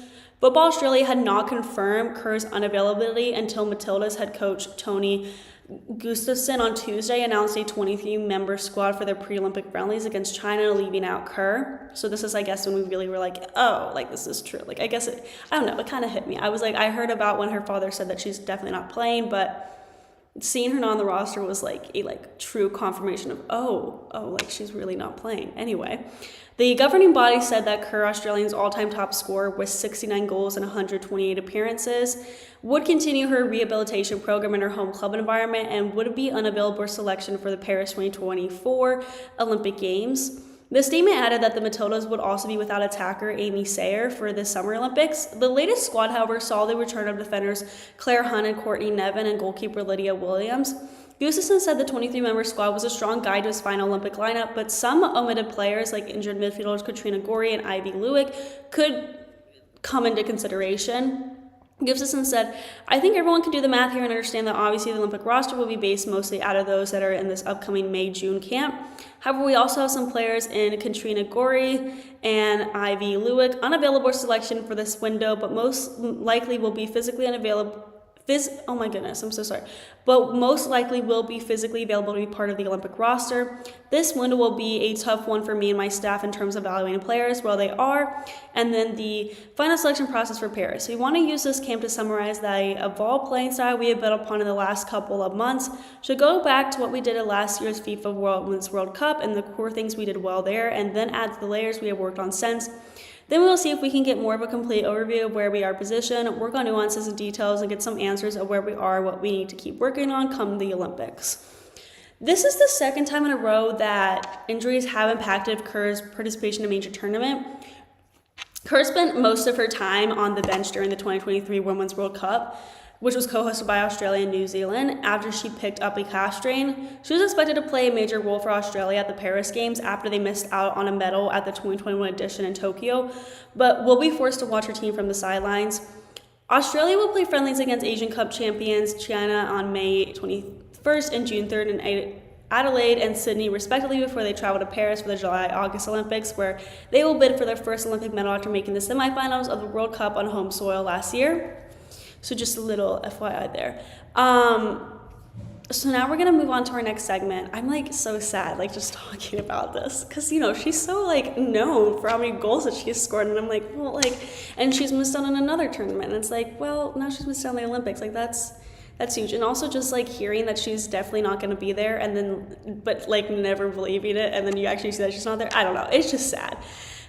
Football Australia had not confirmed Kerr's unavailability until Matilda's head coach Tony Gustafsson on Tuesday announced a 23-member squad for their pre-Olympic friendlies against China, leaving out Kerr. So this is, I guess, when we really were like, oh, like, this is true. Like, I guess I don't know, it kind of hit me. I was like, I heard about when her father said that she's definitely not playing, but seeing her not on the roster was like a true confirmation of, like, she's really not playing. Anyway, the governing body said that Kerr, Australia's all-time top scorer with 69 goals and 128 appearances, would continue her rehabilitation program in her home club environment and would be unavailable for selection for the Paris 2024 Olympic Games. The statement added that the Matildas would also be without attacker Amy Sayer for the Summer Olympics. The latest squad, however, saw the return of defenders Claire Hunt and Courtney Nevin and goalkeeper Lydia Williams. Gustafsson said the 23-member squad was a strong guide to his final Olympic lineup, but some omitted players like injured midfielders Katrina Gorey and Ivy Lewick could come into consideration. Gustafsson said, I think everyone can do the math here and understand that obviously the Olympic roster will be based mostly out of those that are in this upcoming May-June camp. However, we also have some players in Katrina Gorey and Ivy Lewick unavailable for selection for this window, but most likely will be physically unavailable. Oh my goodness, I'm so sorry. But most likely will be physically available to be part of the Olympic roster. This window will be a tough one for me and my staff in terms of evaluating players where they are, and then the final selection process for Paris. So we want to use this camp to summarize the evolved playing style we have built upon in the last couple of months. So go back to what we did at last year's FIFA Women's World Cup and the core things we did well there, and then add to the layers we have worked on since. Then we'll see if we can get more of a complete overview of where we are positioned, work on nuances and details, and get some answers of where we are, what we need to keep working on come the Olympics. This is the second time in a row that injuries have impacted Kerr's participation in a major tournament. Kerr spent most of her time on the bench during the 2023 Women's World Cup, which was co-hosted by Australia and New Zealand, after she picked up a calf strain. She was expected to play a major role for Australia at the Paris Games after they missed out on a medal at the 2021 edition in Tokyo, but will be forced to watch her team from the sidelines. Australia will play friendlies against Asian Cup champions China on May 21st and June 3rd in Adelaide and Sydney respectively before they travel to Paris for the July-August Olympics, where they will bid for their first Olympic medal after making the semifinals of the World Cup on home soil last year. So just a little FYI there. So now we're going to move on to our next segment. I'm like so sad, like just talking about this, because, you know, she's so like known for how many goals that she's scored. And I'm like, well, like, and she's missed out on another tournament. And it's like, well, now she's missed out on the Olympics. Like that's huge. And also just like hearing that she's definitely not going to be there and then, but like never believing it. And then you actually see that she's not there. I don't know. It's just sad.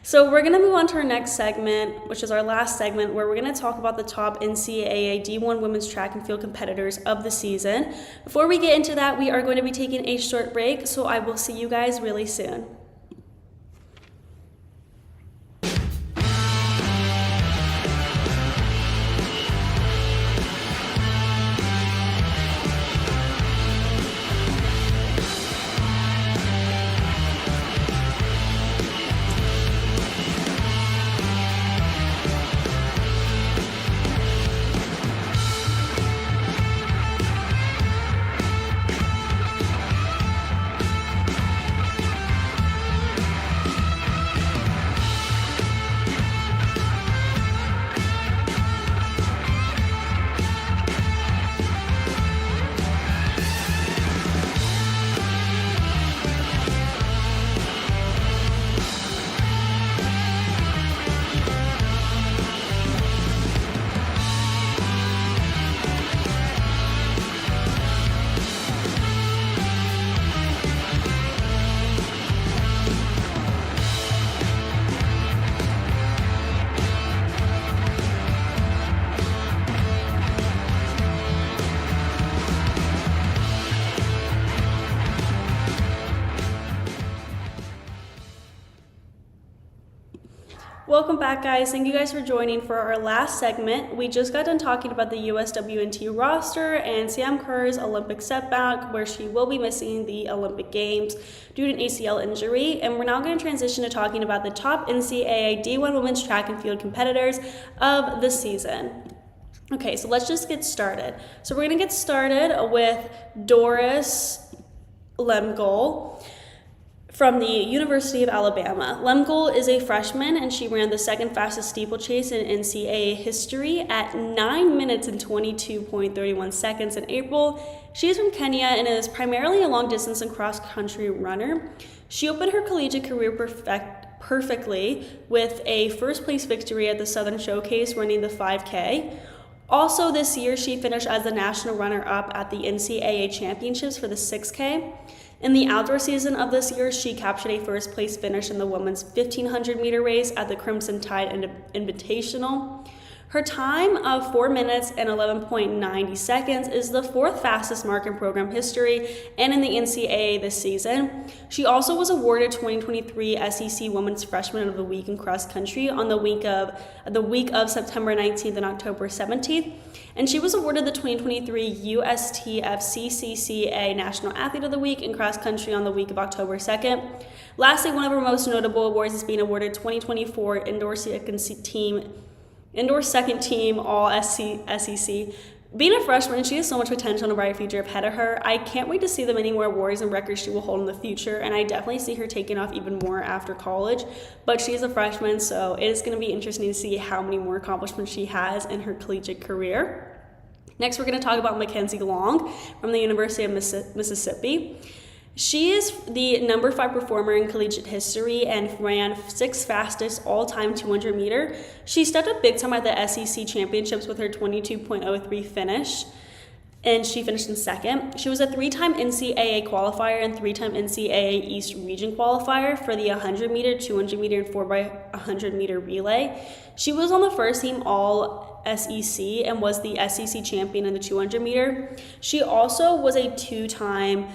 So we're going to move on to our next segment, which is our last segment, where we're going to talk about the top NCAA D1 women's track and field competitors of the season. Before we get into that, we are going to be taking a short break, so I will see you guys really soon. Welcome back, guys. Thank you guys for joining for our last segment. We just got done talking about the USWNT roster and Sam Kerr's Olympic setback, where she will be missing the Olympic Games due to an ACL injury. And we're now going to transition to talking about the top NCAA D1 women's track and field competitors of the season. Okay, so let's just get started. So we're going to get started with Doris Lemgol. from the University of Alabama. Lemgold is a freshman, and she ran the second fastest steeplechase in NCAA history at 9 minutes and 22.31 seconds in April. She is from Kenya and is primarily a long-distance and cross-country runner. She opened her collegiate career perfectly with a first-place victory at the Southern Showcase running the 5K. Also this year, she finished as the national runner-up at the NCAA Championships for the 6K. In the outdoor season of this year, she captured a first-place finish in the women's 1,500-meter race at the Crimson Tide Invitational. Her time of 4 minutes and 11.90 seconds is the fourth fastest mark in program history and in the NCAA this season. She also was awarded 2023 SEC Women's Freshman of the Week in cross country on the week of September 19th and October 17th. And she was awarded the 2023 USTFCCCA National Athlete of the Week in cross country on the week of October 2nd. Lastly, one of her most notable awards is being awarded 2024 Indoor Second Team All SEC. Being a freshman, she has so much potential and a bright future ahead of her. I can't wait to see the many more awards and records she will hold in the future, and I definitely see her taking off even more after college. But she is a freshman, so it is going to be interesting to see how many more accomplishments she has in her collegiate career. Next, we're going to talk about Mackenzie Long from the University of Mississippi. She is the number 5 performer in collegiate history and ran 6th fastest all-time 200 meter. She stepped up big time at the SEC Championships with her 22.03 finish, and she finished in second. She was a 3-time NCAA qualifier and 3-time NCAA East Region qualifier for the 100 meter, 200 meter, and 4x100 meter relay. She was on the first team All SEC and was the SEC champion in the 200 meter. She also was a 2-time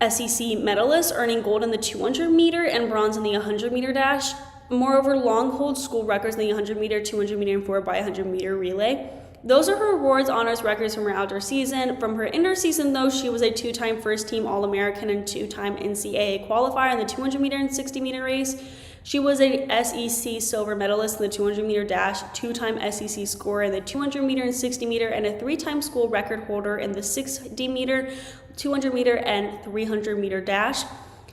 SEC medalist, earning gold in the 200 meter and bronze in the 100 meter dash. Moreover, Long holds school records in the 100 meter, 200 meter, and 4x100 meter relay. Those are her awards, honors, records from her outdoor season. From her indoor season, though, she was a 2-time first-team All-American and 2-time NCAA qualifier in the 200 meter and 60 meter race. She was a SEC silver medalist in the 200 meter dash, 2-time SEC scorer in the 200 meter and 60 meter, and a 3-time school record holder in the 60 meter, 200 meter, and 300 meter dash.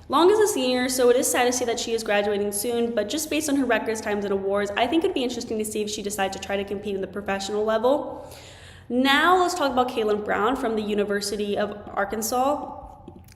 Long is a senior, so it is sad to see that she is graduating soon, but just based on her records, times, and awards, I think it'd be interesting to see if she decides to try to compete in the professional level. Now let's talk about Kaylin Brown from the University of Arkansas.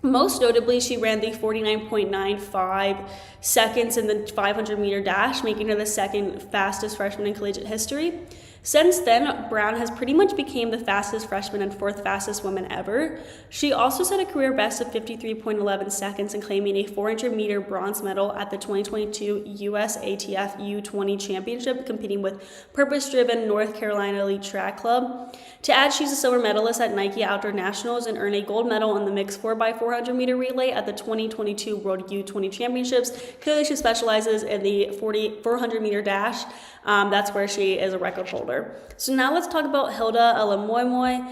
Most notably, she ran the 49.95 seconds in the 500 meter dash, making her the second fastest freshman in collegiate history. Since then, Brown has pretty much become the fastest freshman and 4th fastest woman ever. She also set a career best of 53.11 seconds and claiming a 400 meter bronze medal at the 2022 U.S.A. U20 Championship, competing with purpose-driven North Carolina Elite Track Club. To add, she's a silver medalist at Nike Outdoor Nationals and earned a gold medal in the mixed 4x400 meter relay at the 2022 World U20 Championships. Clearly, she specializes in the 400 meter dash. That's where she is a record holder. So now let's talk about Hilda Alamoy.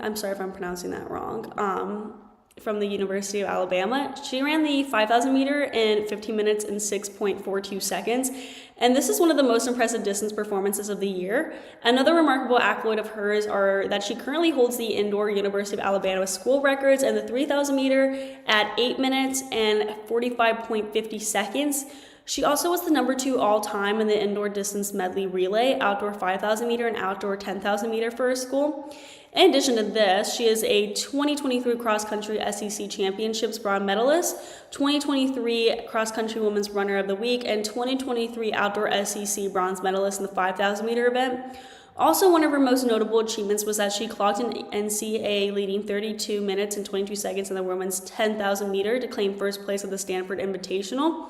I'm sorry if I'm pronouncing that wrong. From the University of Alabama. She ran the 5,000 meter in 15 minutes and 6.42 seconds. And this is one of the most impressive distance performances of the year. Another remarkable accolade of hers are that she currently holds the indoor University of Alabama school records in the 3,000 meter at 8 minutes and 45.50 seconds. She also was the number 2 all-time in the indoor distance medley relay, outdoor 5,000 meter, and outdoor 10,000 meter for her school. In addition to this, she is a 2023 cross-country SEC Championships bronze medalist, 2023 cross-country women's runner of the week, and 2023 outdoor SEC bronze medalist in the 5,000 meter event. Also, one of her most notable achievements was that she clocked an NCAA leading 32 minutes and 22 seconds in the women's 10,000 meter to claim first place at the Stanford Invitational.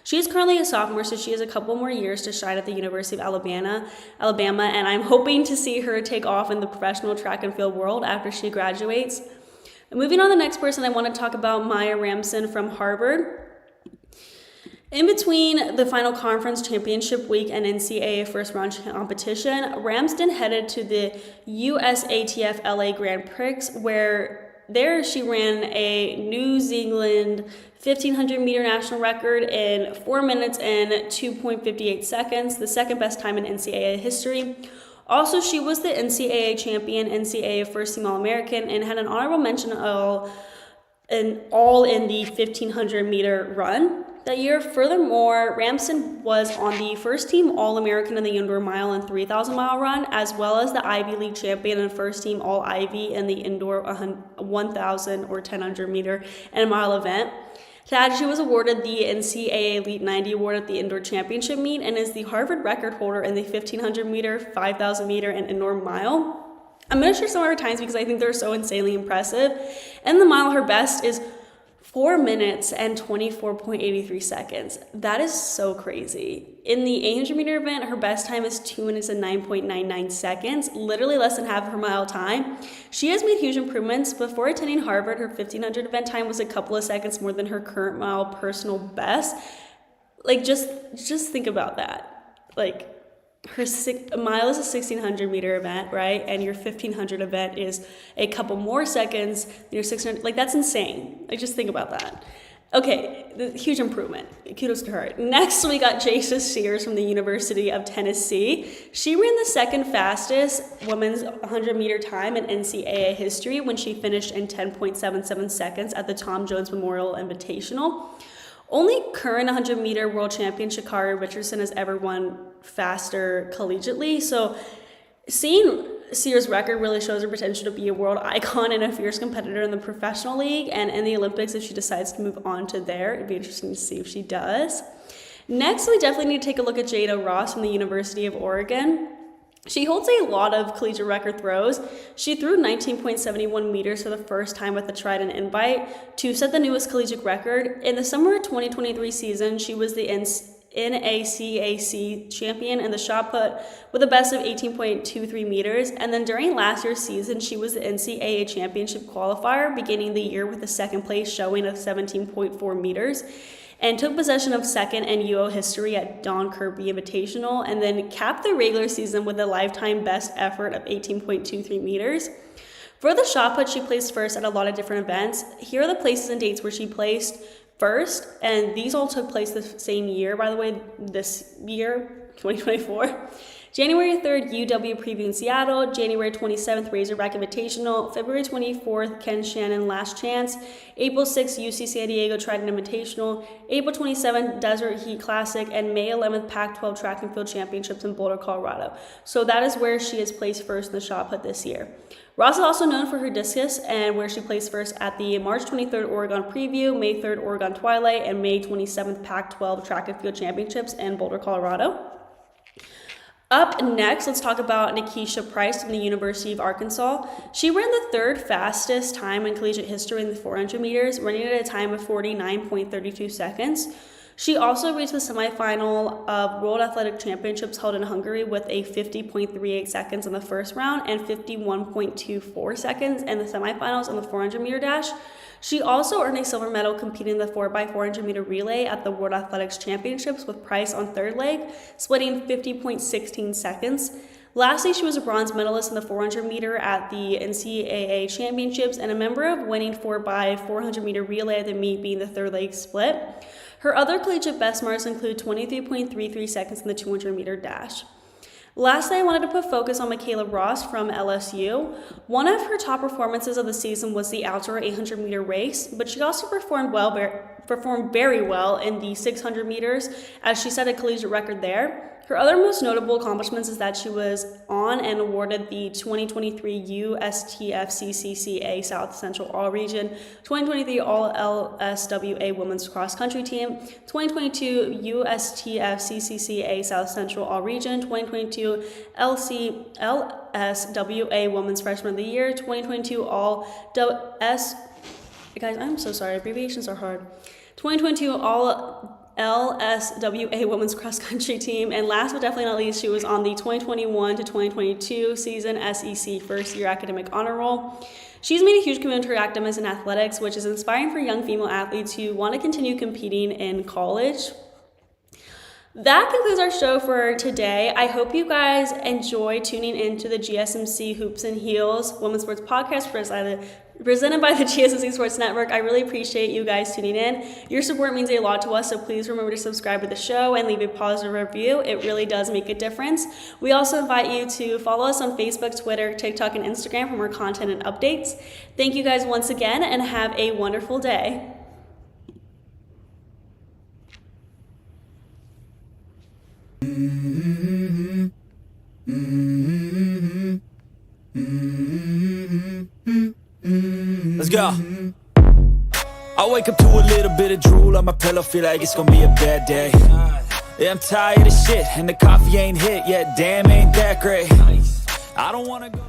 She is currently a sophomore, so she has a couple more years to shine at the University of Alabama, and I'm hoping to see her take off in the professional track and field world after she graduates. Moving on to the next person, I want to talk about Maya Ramson from Harvard. In between the final conference championship week and NCAA first round competition, Ramsden headed to the USATF LA Grand Prix, where there she ran a New Zealand 1,500 meter national record in 4 minutes and 2.58 seconds, the second best time in NCAA history. Also, she was the NCAA champion, NCAA first team All-American, and had an honorable mention and all in the 1,500 meter run that year. Furthermore, Ramsden was on the first team All-American in the indoor mile and 3,000 mile run, as well as the Ivy League champion and first team All-Ivy in the indoor 1,000 or 1,000 meter and mile event. To add, she was awarded the NCAA Elite 90 award at the indoor championship meet and is the Harvard record holder in the 1,500 meter, 5,000 meter, and indoor mile. I'm going to share some of her times because I think they're so insanely impressive. In the mile, her best is 4 minutes and 24.83 seconds. That is so crazy. In the 800 meter event, her best time is 2 minutes and 9.99 seconds, literally less than half of her mile time. She has made huge improvements. Before attending Harvard, her 1,500 event time was a couple of seconds more than her current mile personal best. Like, just think about that. Like, her mile is a 1,600 meter event, right? And your 1,500 event is a couple more seconds than your 600. Like, that's insane. Like, just think about that. Okay, huge improvement. Kudos to her. Next, we got Jacia Sears from the University of Tennessee. She ran the second fastest women's 100 meter time in NCAA history when she finished in 10.77 seconds at the Tom Jones Memorial Invitational. Only current 100 meter world champion Sha'Carri Richardson has ever won faster collegiately. So seeing Sears' record really shows her potential to be a world icon and a fierce competitor in the professional league and in the Olympics if she decides to move on to there. It'd be interesting to see if she does. Next, we definitely need to take a look at Jada Ross from the University of Oregon. She holds a lot of collegiate record throws. She threw 19.71 meters for the first time with the Trident Invite to set the newest collegiate record. In the summer 2023 season, she was the NACAC champion in the shot put with a best of 18.23 meters. And then during last year's season, she was the NCAA championship qualifier, beginning the year with a second place showing of 17.4 meters. And took possession of second in UO history at Don Kirby Invitational, and then capped the regular season with a lifetime best effort of 18.23 meters. For the shot put, she placed first at a lot of different events. Here are the places and dates where she placed first, and these all took place the same year, by the way, this year, 2024. January 3rd, UW Preview in Seattle. January 27th, Razorback Invitational. February 24th, Ken Shannon Last Chance. April 6th, UC San Diego Trident Invitational. April 27th, Desert Heat Classic. And May 11th, Pac-12 Track and Field Championships in Boulder, Colorado. So that is where she has placed first in the shot put this year. Ross is also known for her discus and where she placed first at the March 23rd Oregon Preview, May 3rd Oregon Twilight, and May 27th Pac-12 Track and Field Championships in Boulder, Colorado. Up next, let's talk about Nikisha Price from the University of Arkansas. She ran the third fastest time in collegiate history in the 400 meters, running at a time of 49.32 seconds. She also reached the semifinal of World Athletic Championships held in Hungary with a 50.38 seconds in the first round and 51.24 seconds in the semifinals in the 400 meter dash. She also earned a silver medal competing in the 4x400 meter relay at the World Athletics Championships with Price on third leg, splitting 50.16 seconds. Lastly, she was a bronze medalist in the 400 meter at the NCAA Championships and a member of winning 4x400 meter relay at the meet being the third leg split. Her other collegiate best marks include 23.33 seconds in the 200 meter dash. Lastly, I wanted to put focus on Michaela Ross from LSU. One of her top performances of the season was the outdoor 800 meter race, but she also performed very well in the 600 meters as she set a collegiate record there. Her other most notable accomplishments is that she was on and awarded the 2023 USTFCCCA South Central All-Region, 2023 All-LSWA Women's Cross Country Team, 2022 USTFCCCA South Central All-Region, 2022 LSWA Women's Freshman of the Year, 2022 Guys, I'm so sorry, abbreviations are hard. 2022 LSWA Women's Cross Country Team, and last but definitely not least, she was on the 2021 to 2022 season SEC First Year Academic Honor Roll. She's made a huge commitment to her activism in athletics, which is inspiring for young female athletes who want to continue competing in college. That concludes our show for today. I hope you guys enjoy tuning into the GSMC Hoops and Heels Women's Sports Podcast presented by the GSMC Sports Network. I really appreciate you guys tuning in. Your support means a lot to us, so please remember to subscribe to the show and leave a positive review. It really does make a difference. We also invite you to follow us on Facebook, Twitter, TikTok, and Instagram for more content and updates. Thank you guys once again, and have a wonderful day. Let's go. I wake up to a little bit of drool on my pillow, feel like it's gonna be a bad day. Yeah, I'm tired of shit, and the coffee ain't hit yet, damn, ain't that great. I don't wanna go